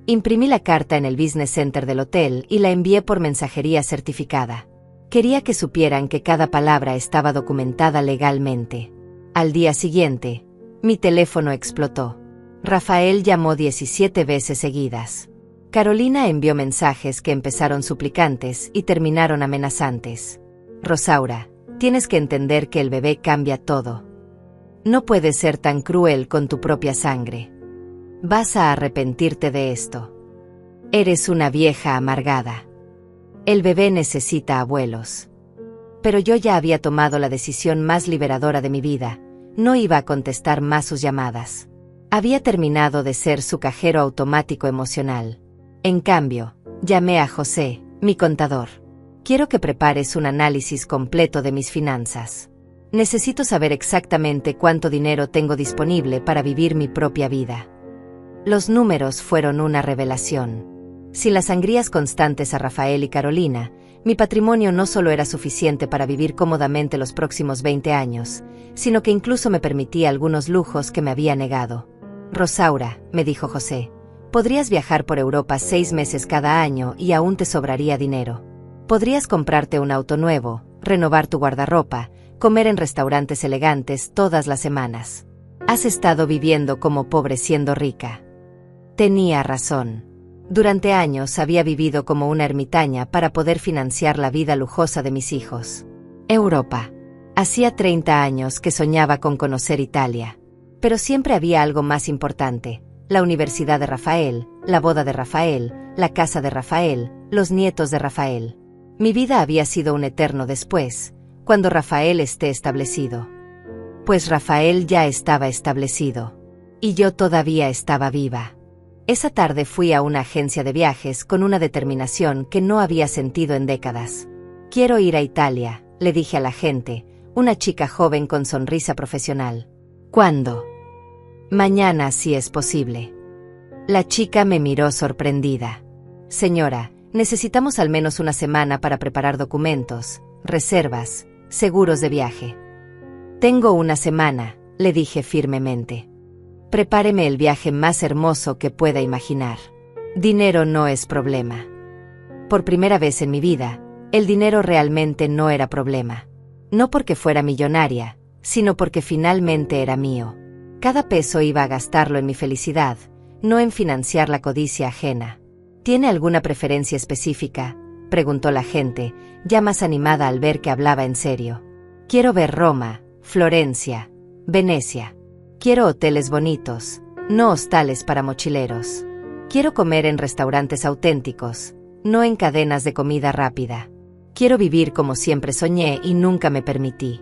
Speaker 1: Imprimí la carta en el Business Center del hotel y la envié por mensajería certificada. Quería que supieran que cada palabra estaba documentada legalmente. Al día siguiente, mi teléfono explotó. Rafael llamó 17 veces seguidas. Carolina envió mensajes que empezaron suplicantes y terminaron amenazantes. Rosaura, tienes que entender que el bebé cambia todo. No puedes ser tan cruel con tu propia sangre. Vas a arrepentirte de esto. Eres una vieja amargada. El bebé necesita abuelos. Pero yo ya había tomado la decisión más liberadora de mi vida. No iba a contestar más sus llamadas. Había terminado de ser su cajero automático emocional. En cambio, llamé a José, mi contador. Quiero que prepares un análisis completo de mis finanzas. Necesito saber exactamente cuánto dinero tengo disponible para vivir mi propia vida. Los números fueron una revelación. Sin las sangrías constantes a Rafael y Carolina, mi patrimonio no solo era suficiente para vivir cómodamente los próximos 20 años, sino que incluso me permitía algunos lujos que me había negado. Rosaura, me dijo José, podrías viajar por Europa 6 meses cada año y aún te sobraría dinero. Podrías comprarte un auto nuevo, renovar tu guardarropa, comer en restaurantes elegantes todas las semanas. Has estado viviendo como pobre siendo rica. Tenía razón. Durante años había vivido como una ermitaña para poder financiar la vida lujosa de mis hijos. Europa. Hacía 30 años que soñaba con conocer Italia. Pero siempre había algo más importante: la universidad de Rafael, la boda de Rafael, la casa de Rafael, los nietos de Rafael. Mi vida había sido un eterno después, cuando Rafael esté establecido. Pues Rafael ya estaba establecido. Y yo todavía estaba viva. Esa tarde fui a una agencia de viajes con una determinación que no había sentido en décadas. Quiero ir a Italia, le dije a la agente, una chica joven con sonrisa profesional. ¿Cuándo? Mañana, si es posible. La chica me miró sorprendida. Señora, necesitamos al menos una semana para preparar documentos, reservas, seguros de viaje. Tengo una semana, le dije firmemente. Prepáreme el viaje más hermoso que pueda imaginar. Dinero no es problema. Por primera vez en mi vida, el dinero realmente no era problema. No porque fuera millonaria, sino porque finalmente era mío. Cada peso iba a gastarlo en mi felicidad, no en financiar la codicia ajena. ¿Tiene alguna preferencia específica?, preguntó la gente, ya más animada al ver que hablaba en serio. Quiero ver Roma, Florencia, Venecia. Quiero hoteles bonitos, no hostales para mochileros. Quiero comer en restaurantes auténticos, no en cadenas de comida rápida. Quiero vivir como siempre soñé y nunca me permití.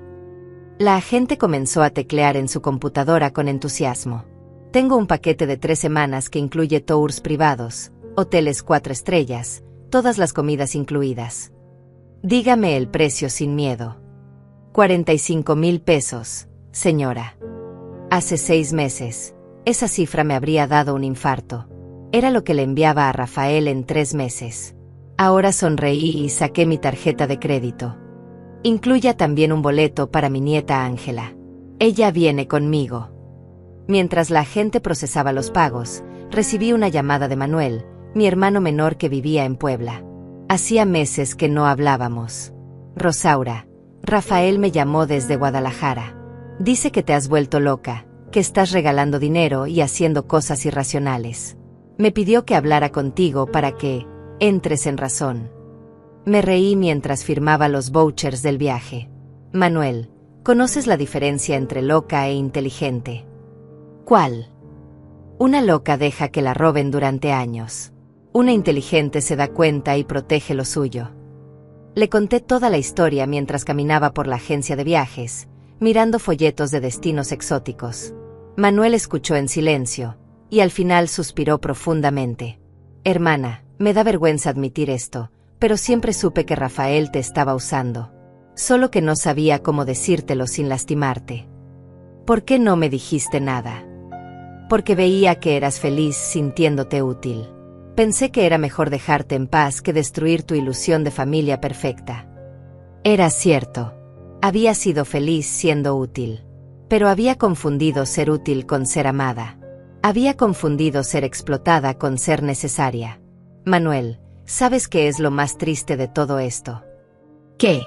Speaker 1: La agente comenzó a teclear en su computadora con entusiasmo. Tengo un paquete de 3 semanas que incluye tours privados, hoteles 4 estrellas, todas las comidas incluidas. Dígame el precio sin miedo. 45,000 pesos, señora. Hace 6 meses. Esa cifra me habría dado un infarto. Era lo que le enviaba a Rafael en 3 meses. Ahora sonreí y saqué mi tarjeta de crédito. Incluya también un boleto para mi nieta Ángela. Ella viene conmigo. Mientras la agente procesaba los pagos, recibí una llamada de Manuel, mi hermano menor que vivía en Puebla. Hacía meses que no hablábamos. Rosaura, Rafael me llamó desde Guadalajara. Dice que te has vuelto loca, que estás regalando dinero y haciendo cosas irracionales. Me pidió que hablara contigo para que entres en razón. Me reí mientras firmaba los vouchers del viaje. Manuel, ¿conoces la diferencia entre loca e inteligente? ¿Cuál? Una loca deja que la roben durante años. Una inteligente se da cuenta y protege lo suyo. Le conté toda la historia mientras caminaba por la agencia de viajes, mirando folletos de destinos exóticos. Manuel escuchó en silencio, y al final suspiró profundamente. Hermana, me da vergüenza admitir esto, pero siempre supe que Rafael te estaba usando. Solo que no sabía cómo decírtelo sin lastimarte. ¿Por qué no me dijiste nada? Porque veía que eras feliz sintiéndote útil. Pensé que era mejor dejarte en paz que destruir tu ilusión de familia perfecta. Era cierto. Había sido feliz siendo útil. Pero había confundido ser útil con ser amada. Había confundido ser explotada con ser necesaria. Manuel, ¿sabes qué es lo más triste de todo esto? ¿Qué?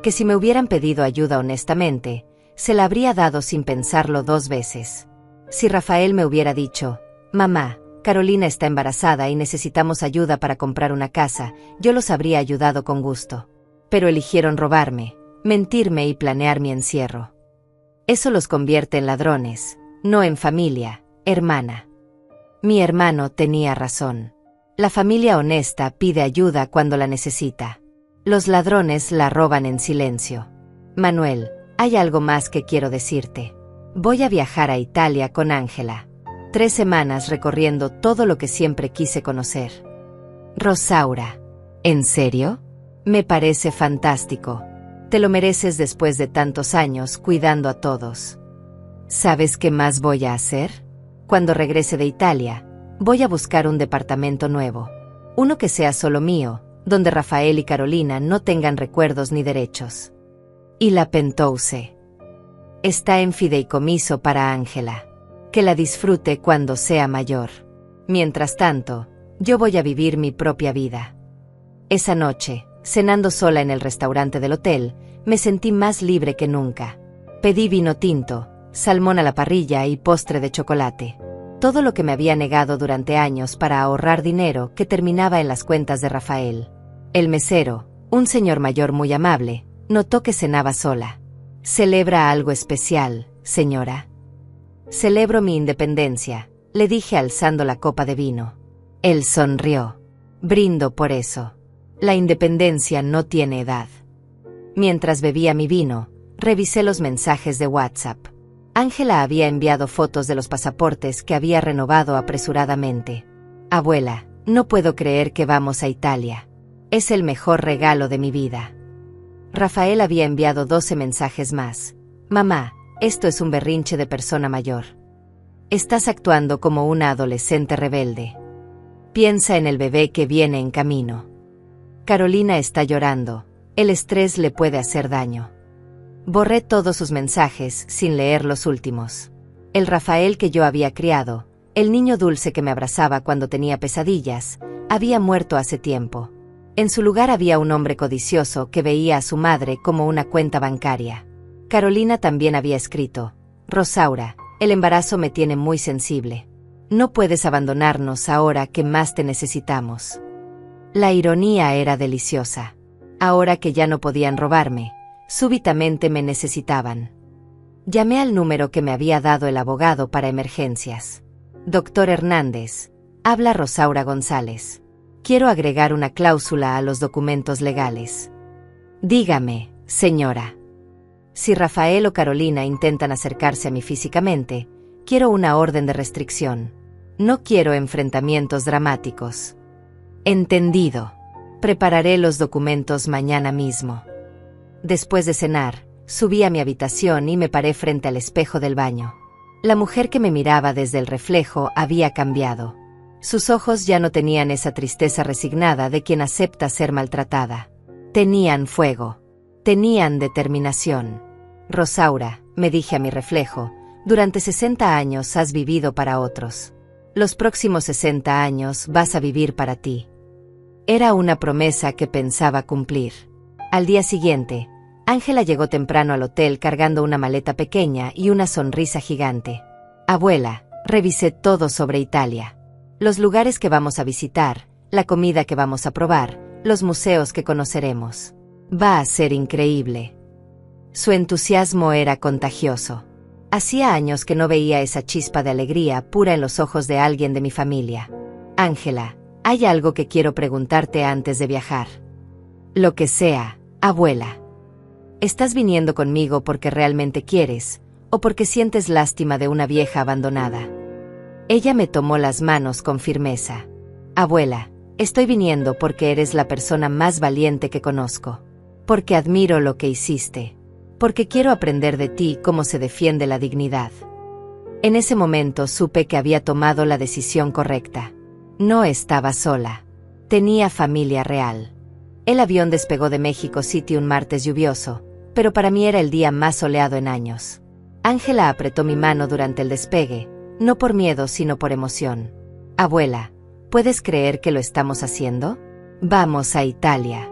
Speaker 1: Que si me hubieran pedido ayuda honestamente, se la habría dado sin pensarlo 2 veces. Si Rafael me hubiera dicho, mamá, Carolina está embarazada y necesitamos ayuda para comprar una casa, yo los habría ayudado con gusto. Pero eligieron robarme, mentirme y planear mi encierro. Eso los convierte en ladrones, no en familia, hermana. Mi hermano tenía razón. La familia honesta pide ayuda cuando la necesita. Los ladrones la roban en silencio. Manuel, hay algo más que quiero decirte. Voy a viajar a Italia con Ángela. 3 semanas recorriendo todo lo que siempre quise conocer. Rosaura, ¿en serio? Me parece fantástico. Te lo mereces después de tantos años cuidando a todos. ¿Sabes qué más voy a hacer? Cuando regrese de Italia, voy a buscar un departamento nuevo. Uno que sea solo mío, donde Rafael y Carolina no tengan recuerdos ni derechos. Y la Penthouse está en fideicomiso para Ángela. Que la disfrute cuando sea mayor. Mientras tanto, yo voy a vivir mi propia vida. Esa noche, cenando sola en el restaurante del hotel, me sentí más libre que nunca. Pedí vino tinto, salmón a la parrilla y postre de chocolate. Todo lo que me había negado durante años para ahorrar dinero que terminaba en las cuentas de Rafael. El mesero, un señor mayor muy amable, notó que cenaba sola. ¿Celebra algo especial, señora? Celebro mi independencia, le dije alzando la copa de vino. Él sonrió. Brindo por eso. La independencia no tiene edad. Mientras bebía mi vino, revisé los mensajes de WhatsApp. Ángela había enviado fotos de los pasaportes que había renovado apresuradamente. Abuela, no puedo creer que vamos a Italia. Es el mejor regalo de mi vida. Rafael había enviado 12 mensajes más. Mamá, esto es un berrinche de persona mayor. Estás actuando como una adolescente rebelde. Piensa en el bebé que viene en camino. Carolina está llorando. El estrés le puede hacer daño. Borré todos sus mensajes sin leer los últimos. El Rafael que yo había criado, el niño dulce que me abrazaba cuando tenía pesadillas, había muerto hace tiempo. En su lugar había un hombre codicioso que veía a su madre como una cuenta bancaria. Carolina también había escrito: Rosaura, el embarazo me tiene muy sensible. No puedes abandonarnos ahora que más te necesitamos. La ironía era deliciosa. Ahora que ya no podían robarme, súbitamente me necesitaban. Llamé al número que me había dado el abogado para emergencias. Doctor Hernández, habla Rosaura González. Quiero agregar una cláusula a los documentos legales. Dígame, señora. Si Rafael o Carolina intentan acercarse a mí físicamente, quiero una orden de restricción. No quiero enfrentamientos dramáticos. Entendido. Prepararé los documentos mañana mismo. Después de cenar, subí a mi habitación y me paré frente al espejo del baño. La mujer que me miraba desde el reflejo había cambiado. Sus ojos ya no tenían esa tristeza resignada de quien acepta ser maltratada. Tenían fuego. Tenían determinación. Rosaura, me dije a mi reflejo, durante 60 años has vivido para otros. Los próximos 60 años vas a vivir para ti. Era una promesa que pensaba cumplir. Al día siguiente, Ángela llegó temprano al hotel cargando una maleta pequeña y una sonrisa gigante. Abuela, revisé todo sobre Italia. Los lugares que vamos a visitar, la comida que vamos a probar, los museos que conoceremos. Va a ser increíble. Su entusiasmo era contagioso. Hacía años que no veía esa chispa de alegría pura en los ojos de alguien de mi familia. Ángela, hay algo que quiero preguntarte antes de viajar. Lo que sea, abuela. ¿Estás viniendo conmigo porque realmente quieres, o porque sientes lástima de una vieja abandonada? Ella me tomó las manos con firmeza. Abuela, estoy viniendo porque eres la persona más valiente que conozco. Porque admiro lo que hiciste. Porque quiero aprender de ti cómo se defiende la dignidad. En ese momento supe que había tomado la decisión correcta. No estaba sola. Tenía familia real. El avión despegó de México City un martes lluvioso, pero para mí era el día más soleado en años. Ángela apretó mi mano durante el despegue, no por miedo sino por emoción. Abuela, ¿puedes creer que lo estamos haciendo? Vamos a Italia.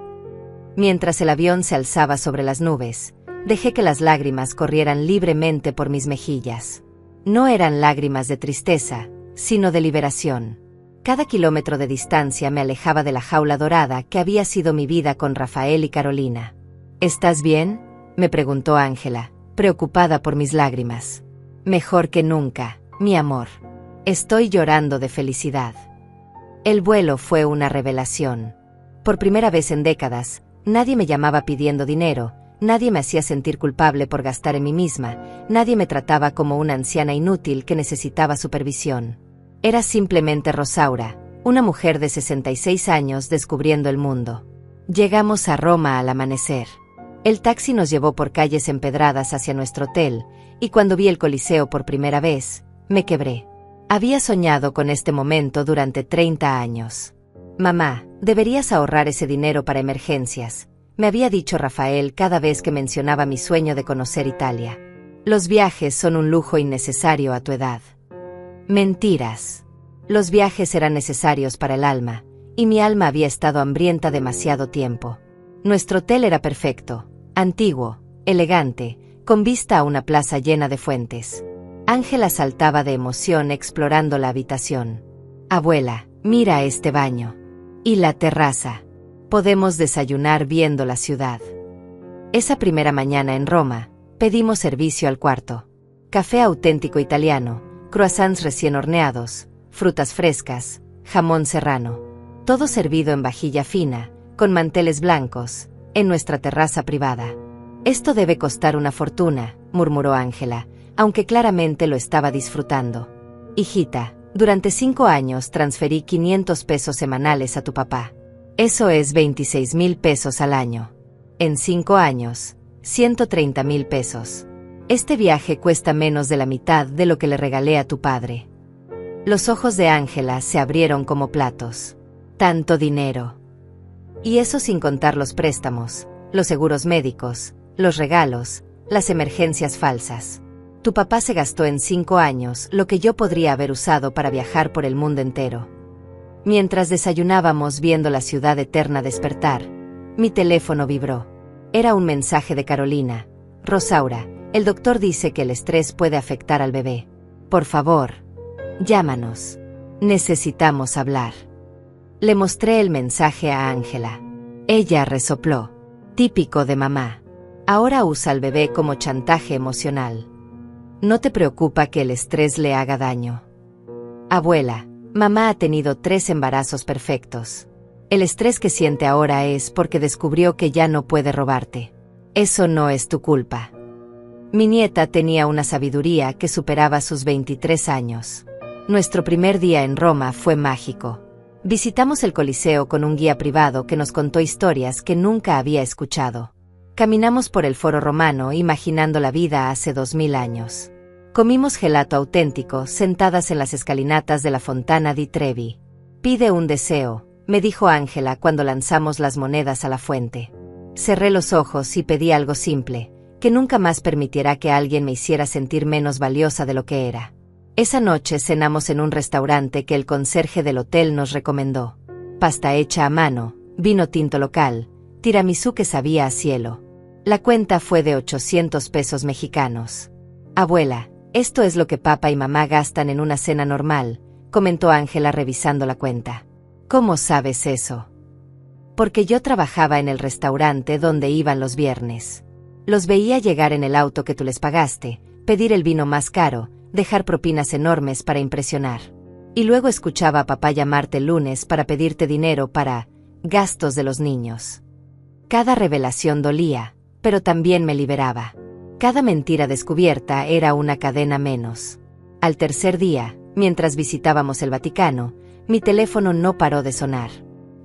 Speaker 1: Mientras el avión se alzaba sobre las nubes, dejé que las lágrimas corrieran libremente por mis mejillas. No eran lágrimas de tristeza, sino de liberación. Cada kilómetro de distancia me alejaba de la jaula dorada que había sido mi vida con Rafael y Carolina. ¿Estás bien?, me preguntó Ángela, preocupada por mis lágrimas. Mejor que nunca, mi amor. Estoy llorando de felicidad. El vuelo fue una revelación. Por primera vez en décadas, nadie me llamaba pidiendo dinero, nadie me hacía sentir culpable por gastar en mí misma, nadie me trataba como una anciana inútil que necesitaba supervisión. Era simplemente Rosaura, una mujer de 66 años descubriendo el mundo. Llegamos a Roma al amanecer. El taxi nos llevó por calles empedradas hacia nuestro hotel, y cuando vi el Coliseo por primera vez, me quebré. Había soñado con este momento durante 30 años. Mamá, deberías ahorrar ese dinero para emergencias, me había dicho Rafael cada vez que mencionaba mi sueño de conocer Italia. Los viajes son un lujo innecesario a tu edad. Mentiras. Los viajes eran necesarios para el alma, y mi alma había estado hambrienta demasiado tiempo. Nuestro hotel era perfecto, antiguo, elegante, con vista a una plaza llena de fuentes. Ángela saltaba de emoción explorando la habitación. Abuela, mira este baño. Y la terraza. Podemos desayunar viendo la ciudad. Esa primera mañana en Roma, pedimos servicio al cuarto. Café auténtico italiano, croissants recién horneados, frutas frescas, jamón serrano. Todo servido en vajilla fina, con manteles blancos, en nuestra terraza privada. Esto debe costar una fortuna, murmuró Ángela, aunque claramente lo estaba disfrutando. Hijita, durante 5 años transferí 500 pesos semanales a tu papá. Eso es 26,000 pesos al año. En 5 años, 130,000 pesos. Este viaje cuesta menos de la mitad de lo que le regalé a tu padre. Los ojos de Ángela se abrieron como platos. Tanto dinero. Y eso sin contar los préstamos, los seguros médicos, los regalos, las emergencias falsas. Tu papá se gastó en 5 años lo que yo podría haber usado para viajar por el mundo entero. Mientras desayunábamos viendo la ciudad eterna despertar, mi teléfono vibró. Era un mensaje de Carolina. Rosaura, el doctor dice que el estrés puede afectar al bebé. Por favor, llámanos. Necesitamos hablar. Le mostré el mensaje a Ángela. Ella resopló. Típico de mamá. Ahora usa al bebé como chantaje emocional. ¿No te preocupa que el estrés le haga daño? Abuela, mamá ha tenido 3 embarazos perfectos. El estrés que siente ahora es porque descubrió que ya no puede robarte. Eso no es tu culpa. Mi nieta tenía una sabiduría que superaba sus 23 años. Nuestro primer día en Roma fue mágico. Visitamos el Coliseo con un guía privado que nos contó historias que nunca había escuchado. Caminamos por el Foro Romano imaginando la vida hace 2000 años. Comimos gelato auténtico, sentadas en las escalinatas de la Fontana di Trevi. Pide un deseo, me dijo Ángela cuando lanzamos las monedas a la fuente. Cerré los ojos y pedí algo simple, que nunca más permitiera que alguien me hiciera sentir menos valiosa de lo que era. Esa noche cenamos en un restaurante que el conserje del hotel nos recomendó. Pasta hecha a mano, vino tinto local, tiramisú que sabía a cielo. La cuenta fue de 800 pesos mexicanos. Abuela, esto es lo que papá y mamá gastan en una cena normal, comentó Ángela revisando la cuenta. ¿Cómo sabes eso? Porque yo trabajaba en el restaurante donde iban los viernes. Los veía llegar en el auto que tú les pagaste, pedir el vino más caro, dejar propinas enormes para impresionar. Y luego escuchaba a papá llamarte el lunes para pedirte dinero para gastos de los niños. Cada revelación dolía, pero también me liberaba. Cada mentira descubierta era una cadena menos. Al tercer día, mientras visitábamos el Vaticano, mi teléfono no paró de sonar.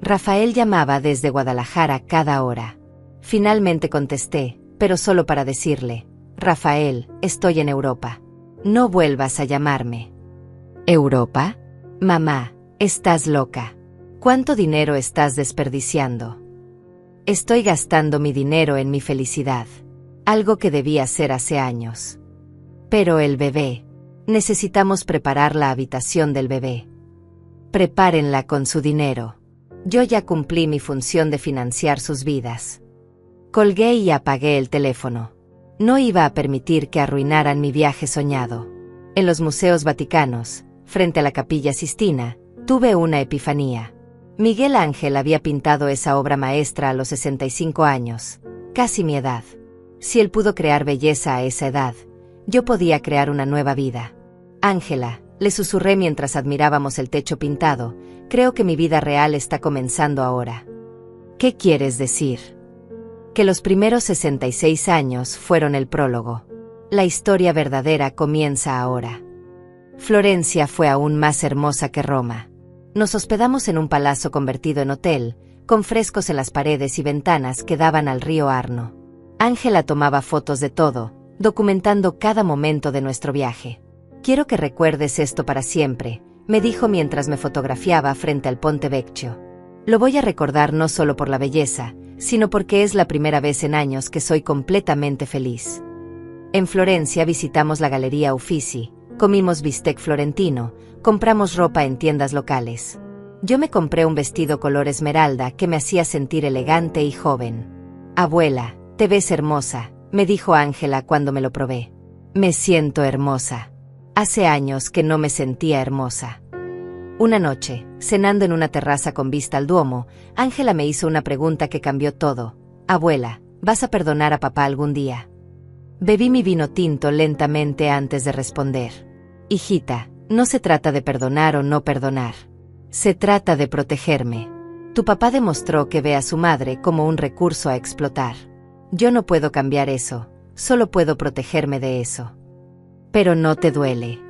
Speaker 1: Rafael llamaba desde Guadalajara cada hora. Finalmente contesté, pero solo para decirle: Rafael, estoy en Europa. No vuelvas a llamarme. ¿Europa? Mamá, estás loca. ¿Cuánto dinero estás desperdiciando? Estoy gastando mi dinero en mi felicidad. Algo que debía hacer hace años. Pero el bebé. Necesitamos preparar la habitación del bebé. Prepárenla con su dinero. Yo ya cumplí mi función de financiar sus vidas. Colgué y apagué el teléfono. No iba a permitir que arruinaran mi viaje soñado. En los museos vaticanos, frente a la Capilla Sistina, tuve una epifanía. Miguel Ángel había pintado esa obra maestra a los 65 años, casi mi edad. Si él pudo crear belleza a esa edad, yo podía crear una nueva vida. Ángela, le susurré mientras admirábamos el techo pintado, creo que mi vida real está comenzando ahora. ¿Qué quieres decir? Que los primeros 66 años fueron el prólogo. La historia verdadera comienza ahora. Florencia fue aún más hermosa que Roma. Nos hospedamos en un palazzo convertido en hotel, con frescos en las paredes y ventanas que daban al río Arno. Ángela tomaba fotos de todo, documentando cada momento de nuestro viaje. Quiero que recuerdes esto para siempre, me dijo mientras me fotografiaba frente al Ponte Vecchio. Lo voy a recordar no solo por la belleza, sino porque es la primera vez en años que soy completamente feliz. En Florencia visitamos la Galería Uffizi, comimos bistec florentino, compramos ropa en tiendas locales. Yo me compré un vestido color esmeralda que me hacía sentir elegante y joven. Abuela, te ves hermosa, me dijo Ángela cuando me lo probé. Me siento hermosa. Hace años que no me sentía hermosa. Una noche, cenando en una terraza con vista al Duomo, Ángela me hizo una pregunta que cambió todo. Abuela, ¿vas a perdonar a papá algún día? Bebí mi vino tinto lentamente antes de responder. Hijita, no se trata de perdonar o no perdonar. Se trata de protegerme. Tu papá demostró que ve a su madre como un recurso a explotar. Yo no puedo cambiar eso, solo puedo protegerme de eso. Pero no te duele.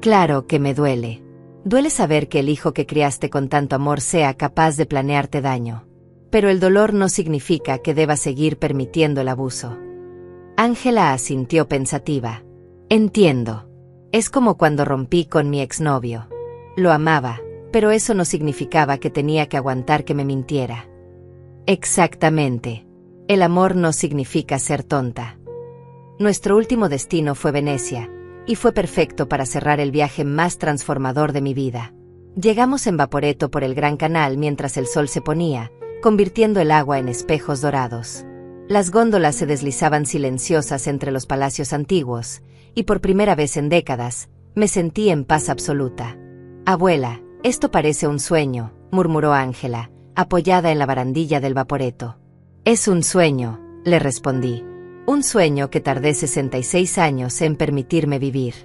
Speaker 1: Claro que me duele. Duele saber que el hijo que criaste con tanto amor sea capaz de planearte daño. Pero el dolor no significa que debas seguir permitiendo el abuso. Ángela asintió pensativa. Entiendo. Es como cuando rompí con mi exnovio. Lo amaba, pero eso no significaba que tenía que aguantar que me mintiera. Exactamente. El amor no significa ser tonta. Nuestro último destino fue Venecia, y fue perfecto para cerrar el viaje más transformador de mi vida. Llegamos en Vaporetto por el Gran Canal mientras el sol se ponía, convirtiendo el agua en espejos dorados. Las góndolas se deslizaban silenciosas entre los palacios antiguos, y por primera vez en décadas, me sentí en paz absoluta. Abuela, esto parece un sueño, murmuró Ángela, apoyada en la barandilla del Vaporetto. Es un sueño, le respondí. Un sueño que tardé 66 años en permitirme vivir.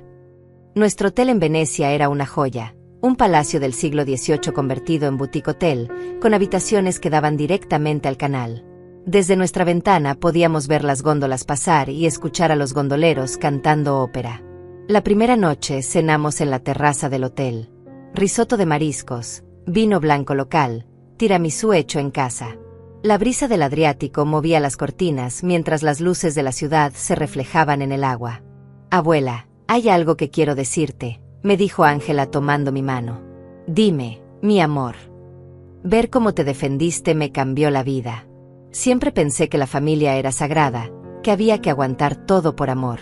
Speaker 1: Nuestro hotel en Venecia era una joya, un palacio del siglo XVIII convertido en boutique hotel, con habitaciones que daban directamente al canal. Desde nuestra ventana podíamos ver las góndolas pasar y escuchar a los gondoleros cantando ópera. La primera noche cenamos en la terraza del hotel. Risotto de mariscos, vino blanco local, tiramisú hecho en casa. La brisa del Adriático movía las cortinas mientras las luces de la ciudad se reflejaban en el agua. Abuela, Hay algo que quiero decirte, me dijo Ángela tomando mi mano. Dime, mi amor. Ver cómo te defendiste me cambió la vida. Siempre pensé que la familia era sagrada, que había que aguantar todo por amor.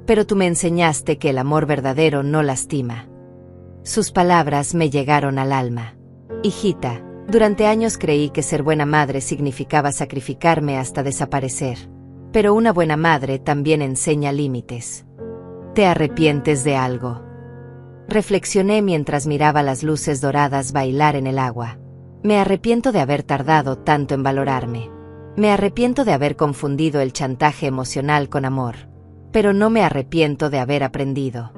Speaker 1: Pero tú me enseñaste que el amor verdadero no lastima. Sus palabras me llegaron al alma. Hijita, durante años creí que ser buena madre significaba sacrificarme hasta desaparecer. Pero una buena madre también enseña límites. ¿Te arrepientes de algo? Reflexioné mientras miraba las luces doradas bailar en el agua. Me arrepiento de haber tardado tanto en valorarme. Me arrepiento de haber confundido el chantaje emocional con amor. Pero no me arrepiento de haber aprendido.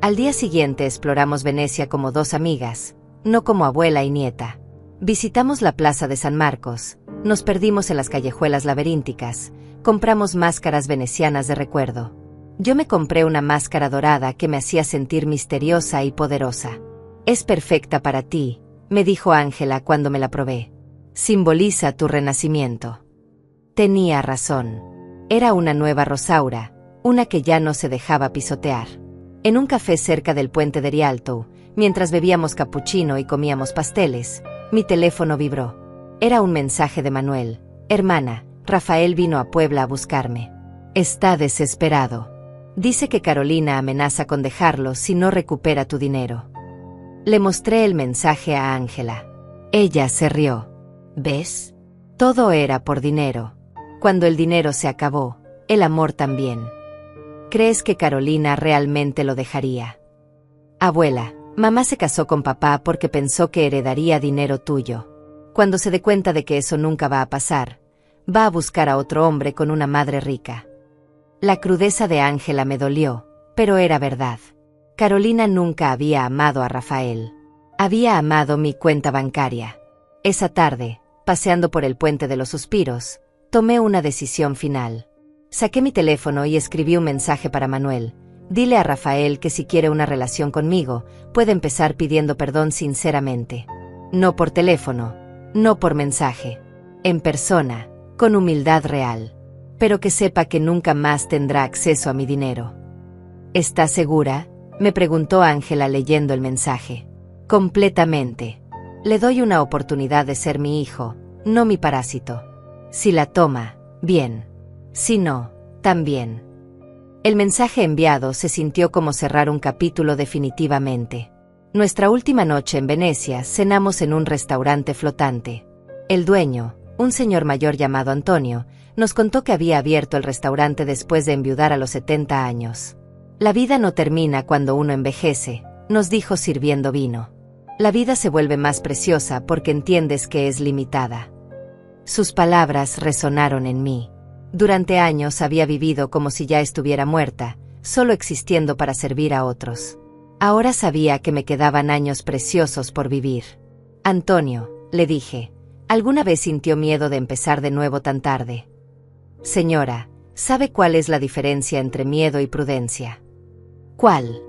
Speaker 1: Al día siguiente exploramos Venecia como dos amigas, no como abuela y nieta. Visitamos la plaza de San Marcos, nos perdimos en las callejuelas laberínticas, compramos máscaras venecianas de recuerdo. Yo me compré una máscara dorada que me hacía sentir misteriosa y poderosa. Es perfecta para ti, me dijo Ángela cuando me la probé. Simboliza tu renacimiento. Tenía razón. Era una nueva Rosaura, una que ya no se dejaba pisotear. En un café cerca del puente de Rialto, mientras bebíamos capuchino y comíamos pasteles, mi teléfono vibró. Era un mensaje de Manuel. Hermana, Rafael vino a Puebla a buscarme. Está desesperado. Dice que Carolina amenaza con dejarlo si no recupera tu dinero. Le mostré el mensaje a Ángela. Ella se rió. ¿Ves? Todo era por dinero. Cuando el dinero se acabó, el amor también. ¿Crees que Carolina realmente lo dejaría? Abuela, mamá se casó con papá porque pensó que heredaría dinero tuyo. Cuando se dé cuenta de que eso nunca va a pasar, va a buscar a otro hombre con una madre rica. La crudeza de Ángela me dolió, pero era verdad. Carolina nunca había amado a Rafael. Había amado mi cuenta bancaria. Esa tarde, paseando por el puente de los suspiros, tomé una decisión final. Saqué mi teléfono y escribí un mensaje para Manuel. Dile a Rafael que si quiere una relación conmigo, puede empezar pidiendo perdón sinceramente. No por teléfono, no por mensaje. En persona, con humildad real. Pero que sepa que nunca más tendrá acceso a mi dinero. ¿Estás segura?, me preguntó Ángela leyendo el mensaje. Completamente. Le doy una oportunidad de ser mi hijo, no mi parásito. Si la toma, bien. Si no, también. El mensaje enviado se sintió como cerrar un capítulo definitivamente. Nuestra última noche en Venecia cenamos en un restaurante flotante. El dueño, un señor mayor llamado Antonio, nos contó que había abierto el restaurante después de enviudar a los 70 años. La vida no termina cuando uno envejece, nos dijo sirviendo vino. La vida se vuelve más preciosa porque entiendes que es limitada. Sus palabras resonaron en mí. Durante años había vivido como si ya estuviera muerta, solo existiendo para servir a otros. Ahora sabía que me quedaban años preciosos por vivir. Antonio, le dije, ¿alguna vez sintió miedo de empezar de nuevo tan tarde? Señora, ¿sabe cuál es la diferencia entre miedo y prudencia? ¿Cuál?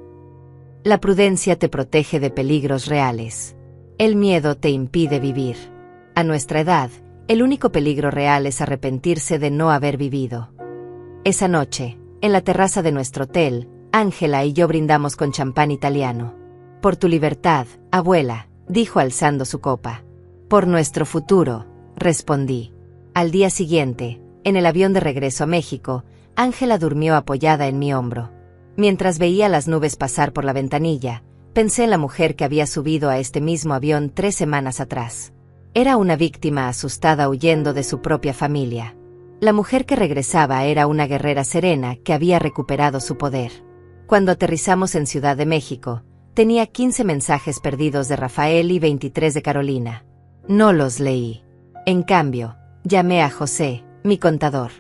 Speaker 1: La prudencia te protege de peligros reales. El miedo te impide vivir. A nuestra edad, el único peligro real es arrepentirse de no haber vivido. Esa noche, en la terraza de nuestro hotel, Ángela y yo brindamos con champán italiano. Por tu libertad, abuela, dijo alzando su copa. Por nuestro futuro, respondí. Al día siguiente, en el avión de regreso a México, Ángela durmió apoyada en mi hombro. Mientras veía las nubes pasar por la ventanilla, pensé en la mujer que había subido a este mismo avión 3 semanas atrás. Era una víctima asustada huyendo de su propia familia. La mujer que regresaba era una guerrera serena que había recuperado su poder. Cuando aterrizamos en Ciudad de México, tenía 15 mensajes perdidos de Rafael y 23 de Carolina. No los leí. En cambio, llamé a José, mi contador.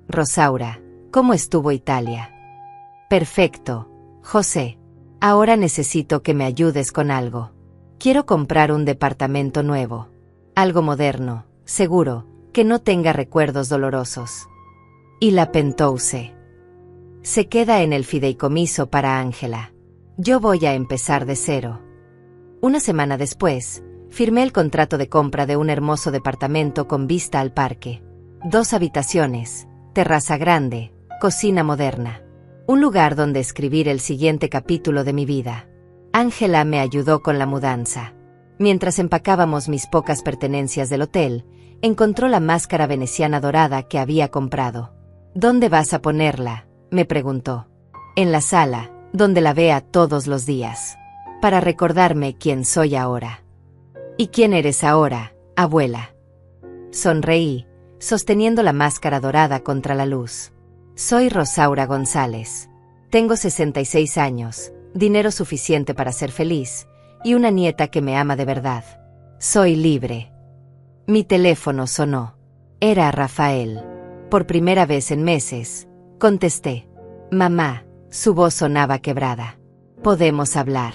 Speaker 1: Rosaura, ¿cómo estuvo Italia? Perfecto, José. Ahora necesito que me ayudes con algo. Quiero comprar un departamento nuevo. Algo moderno, seguro, que no tenga recuerdos dolorosos. Y la Penthouse. Se queda en el fideicomiso para Ángela. Yo voy a empezar de cero. Una semana después, firmé el contrato de compra de un hermoso departamento con vista al parque. 2 habitaciones, terraza grande, cocina moderna. Un lugar donde escribir el siguiente capítulo de mi vida. Ángela me ayudó con la mudanza. Mientras empacábamos mis pocas pertenencias del hotel, encontró la máscara veneciana dorada que había comprado. ¿Dónde vas a ponerla?, me preguntó. En la sala, donde la vea todos los días. Para recordarme quién soy ahora. ¿Y quién eres ahora, abuela? Sonreí, sosteniendo la máscara dorada contra la luz. Soy Rosaura González. Tengo 66 años, dinero suficiente para ser feliz, y una nieta que me ama de verdad. Soy libre. Mi teléfono sonó. Era Rafael. Por primera vez en meses, contesté. Mamá, su voz sonaba quebrada. Podemos hablar.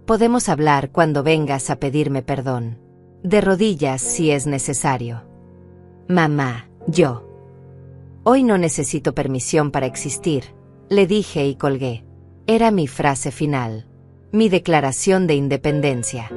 Speaker 1: Podemos hablar cuando vengas a pedirme perdón. De rodillas si es necesario. Mamá, yo. Hoy no necesito permisión para existir, le dije y colgué. Era mi frase final. Mi declaración de independencia.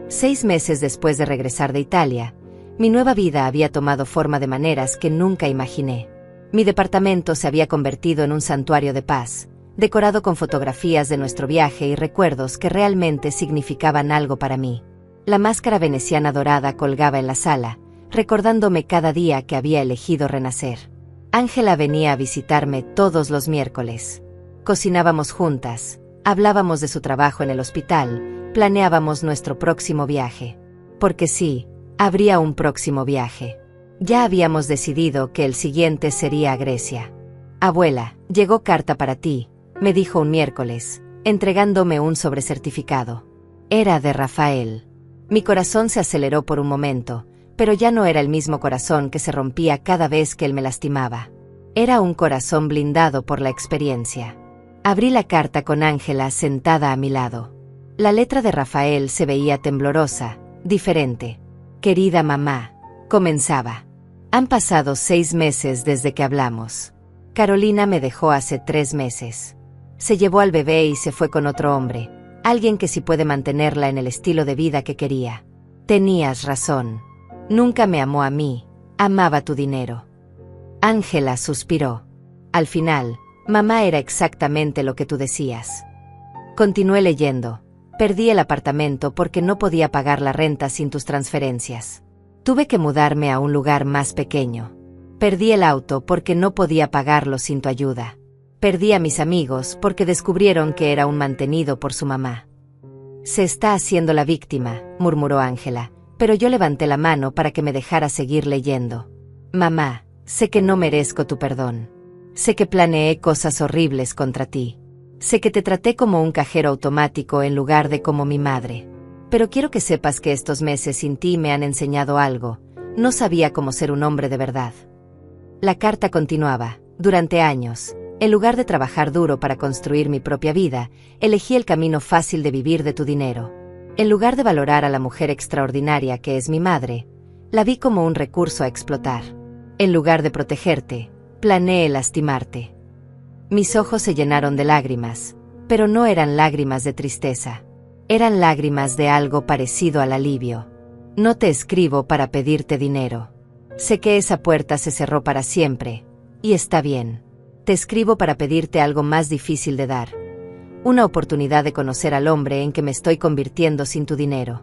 Speaker 1: 6 meses después de regresar de Italia, mi nueva vida había tomado forma de maneras que nunca imaginé. Mi departamento se había convertido en un santuario de paz, decorado con fotografías de nuestro viaje y recuerdos que realmente significaban algo para mí. La máscara veneciana dorada colgaba en la sala, recordándome cada día que había elegido renacer. Ángela venía a visitarme todos los miércoles. Cocinábamos juntas, hablábamos de su trabajo en el hospital, planeábamos nuestro próximo viaje. Porque sí, habría un próximo viaje. Ya habíamos decidido que el siguiente sería a Grecia. Abuela, llegó carta para ti, me dijo un miércoles, entregándome un sobrecertificado. Era de Rafael. Mi corazón se aceleró por un momento, pero ya no era el mismo corazón que se rompía cada vez que él me lastimaba. Era un corazón blindado por la experiencia. Abrí la carta con Ángela sentada a mi lado. La letra de Rafael se veía temblorosa, diferente. Querida mamá, comenzaba. Han pasado 6 meses desde que hablamos. Carolina me dejó hace 3 meses. Se llevó al bebé y se fue con otro hombre, alguien que sí puede mantenerla en el estilo de vida que quería. Tenías razón. Nunca me amó a mí, amaba tu dinero. Ángela suspiró. Al final, mamá era exactamente lo que tú decías. Continué leyendo. Perdí el apartamento porque no podía pagar la renta sin tus transferencias. Tuve que mudarme a un lugar más pequeño. Perdí el auto porque no podía pagarlo sin tu ayuda. Perdí a mis amigos porque descubrieron que era un mantenido por su mamá. Se está haciendo la víctima, murmuró Ángela, pero yo levanté la mano para que me dejara seguir leyendo. Mamá, sé que no merezco tu perdón. Sé que planeé cosas horribles contra ti. Sé que te traté como un cajero automático en lugar de como mi madre. Pero quiero que sepas que estos meses sin ti me han enseñado algo. No sabía cómo ser un hombre de verdad. La carta continuaba. Durante años, en lugar de trabajar duro para construir mi propia vida, elegí el camino fácil de vivir de tu dinero. En lugar de valorar a la mujer extraordinaria que es mi madre, la vi como un recurso a explotar. En lugar de protegerte, planeé lastimarte. Mis ojos se llenaron de lágrimas, pero no eran lágrimas de tristeza. Eran lágrimas de algo parecido al alivio. No te escribo para pedirte dinero. Sé que esa puerta se cerró para siempre, y está bien. Te escribo para pedirte algo más difícil de dar. Una oportunidad de conocer al hombre en que me estoy convirtiendo sin tu dinero.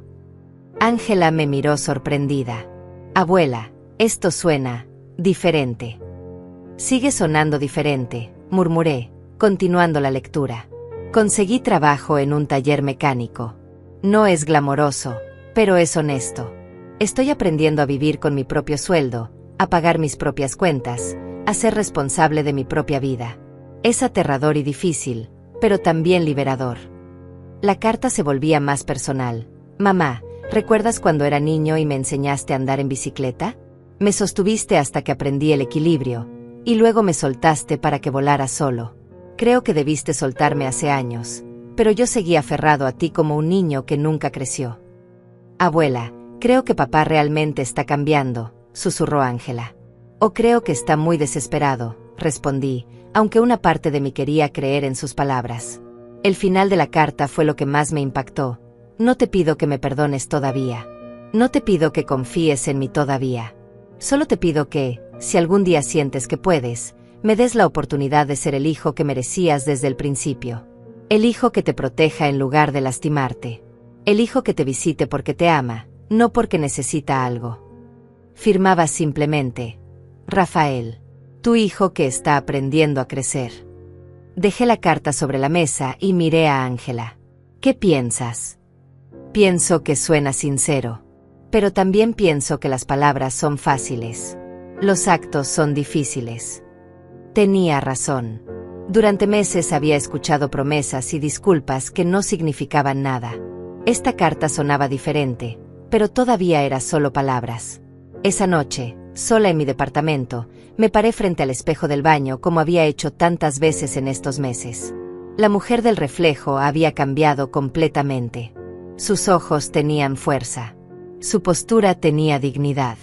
Speaker 1: Ángela me miró sorprendida. Abuela, esto suena diferente. Sigue sonando diferente, murmuré, continuando la lectura. Conseguí trabajo en un taller mecánico. No es glamoroso, pero es honesto. Estoy aprendiendo a vivir con mi propio sueldo, a pagar mis propias cuentas, a ser responsable de mi propia vida. Es aterrador y difícil, pero también liberador. La carta se volvía más personal. Mamá, ¿recuerdas cuando era niño y me enseñaste a andar en bicicleta? Me sostuviste hasta que aprendí el equilibrio, y luego me soltaste para que volara solo. Creo que debiste soltarme hace años, pero yo seguí aferrado a ti como un niño que nunca creció. Abuela, creo que papá realmente está cambiando, susurró Ángela. O creo que está muy desesperado, respondí, aunque una parte de mí quería creer en sus palabras. El final de la carta fue lo que más me impactó. No te pido que me perdones todavía. No te pido que confíes en mí todavía. Solo te pido que, si algún día sientes que puedes, me des la oportunidad de ser el hijo que merecías desde el principio. El hijo que te proteja en lugar de lastimarte. El hijo que te visite porque te ama, no porque necesita algo. Firmaba simplemente: Rafael, tu hijo que está aprendiendo a crecer. Dejé la carta sobre la mesa y miré a Ángela. ¿Qué piensas? Pienso que suena sincero. Pero también pienso que las palabras son fáciles. Los actos son difíciles. Tenía razón. Durante meses había escuchado promesas y disculpas que no significaban nada. Esta carta sonaba diferente, pero todavía era solo palabras. Esa noche, sola en mi departamento, me paré frente al espejo del baño como había hecho tantas veces en estos meses. La mujer del reflejo había cambiado completamente. Sus ojos tenían fuerza. Su postura tenía dignidad.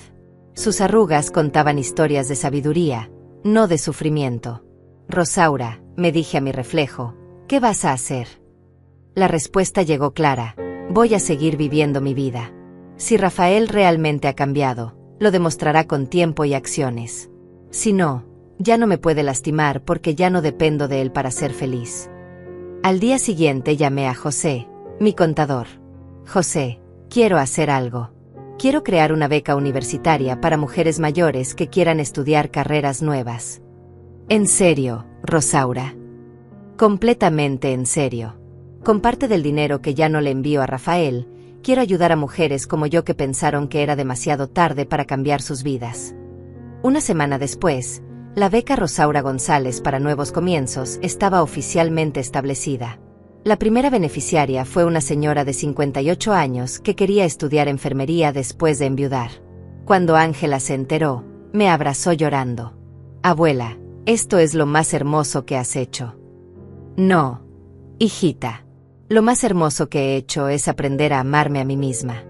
Speaker 1: Sus arrugas contaban historias de sabiduría, no de sufrimiento. Rosaura, me dije a mi reflejo, ¿qué vas a hacer? La respuesta llegó clara: voy a seguir viviendo mi vida. Si Rafael realmente ha cambiado, lo demostrará con tiempo y acciones. Si no, ya no me puede lastimar porque ya no dependo de él para ser feliz. Al día siguiente llamé a José, mi contador. José, quiero hacer algo. Quiero crear una beca universitaria para mujeres mayores que quieran estudiar carreras nuevas. ¿En serio, Rosaura? Completamente en serio. Con parte del dinero que ya no le envío a Rafael, quiero ayudar a mujeres como yo que pensaron que era demasiado tarde para cambiar sus vidas. Una semana después, la beca Rosaura González para Nuevos Comienzos estaba oficialmente establecida. La primera beneficiaria fue una señora de 58 años que quería estudiar enfermería después de enviudar. Cuando Ángela se enteró, me abrazó llorando. Abuela, esto es lo más hermoso que has hecho. No, hijita. Lo más hermoso que he hecho es aprender a amarme a mí misma.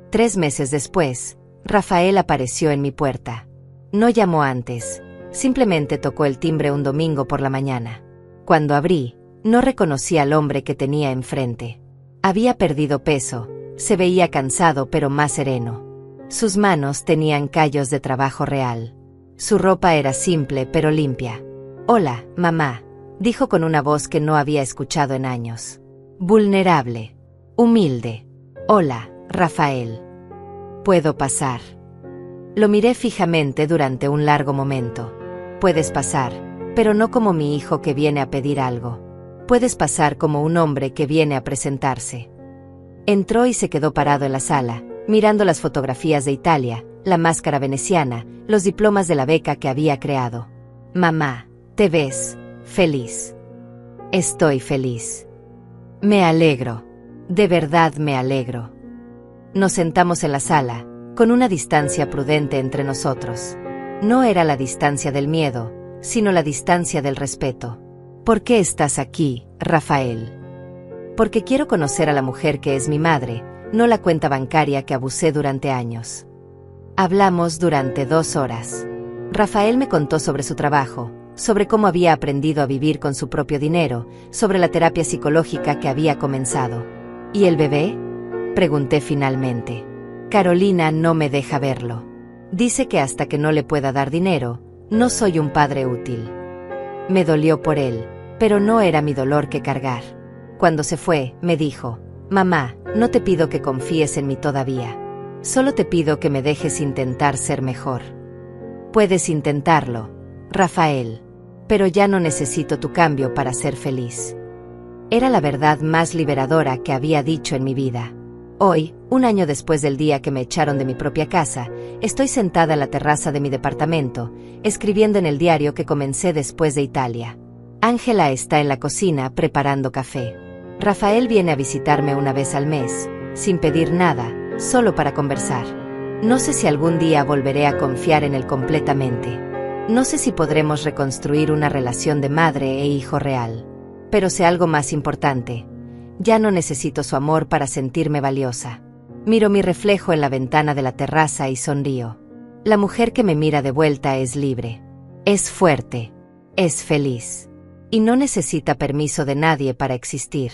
Speaker 1: 3 meses después, Rafael apareció en mi puerta. No llamó antes, simplemente tocó el timbre un domingo por la mañana. Cuando abrí, no reconocí al hombre que tenía enfrente. Había perdido peso, se veía cansado pero más sereno. Sus manos tenían callos de trabajo real. Su ropa era simple pero limpia. Hola, mamá, dijo con una voz que no había escuchado en años. Vulnerable. Humilde. Hola, Rafael. ¿Puedo pasar? Lo miré fijamente durante un largo momento. Puedes pasar, pero no como mi hijo que viene a pedir algo. Puedes pasar como un hombre que viene a presentarse. Entró y se quedó parado en la sala, mirando las fotografías de Italia, la máscara veneciana, los diplomas de la beca que había creado. Mamá, ¿te ves feliz? Estoy feliz. Me alegro. De verdad me alegro. Nos sentamos en la sala, con una distancia prudente entre nosotros. No era la distancia del miedo, sino la distancia del respeto. ¿Por qué estás aquí, Rafael? Porque quiero conocer a la mujer que es mi madre, no la cuenta bancaria que abusé durante años. Hablamos durante 2 horas. Rafael me contó sobre su trabajo, sobre cómo había aprendido a vivir con su propio dinero, sobre la terapia psicológica que había comenzado. ¿Y el bebé? Pregunté finalmente. Carolina no me deja verlo. Dice que hasta que no le pueda dar dinero, no soy un padre útil. Me dolió por él, pero no era mi dolor que cargar. Cuando se fue, me dijo: mamá, no te pido que confíes en mí todavía. Solo te pido que me dejes intentar ser mejor. Puedes intentarlo, Rafael, pero ya no necesito tu cambio para ser feliz. Era la verdad más liberadora que había dicho en mi vida. Hoy, 1 año después del día que me echaron de mi propia casa, estoy sentada en la terraza de mi departamento, escribiendo en el diario que comencé después de Italia. Ángela está en la cocina preparando café. Rafael viene a visitarme una vez al mes, sin pedir nada, solo para conversar. No sé si algún día volveré a confiar en él completamente. No sé si podremos reconstruir una relación de madre e hijo real. Pero sé algo más importante. Ya no necesito su amor para sentirme valiosa. Miro mi reflejo en la ventana de la terraza y sonrío. La mujer que me mira de vuelta es libre. Es fuerte. Es feliz. Y no necesita permiso de nadie para existir.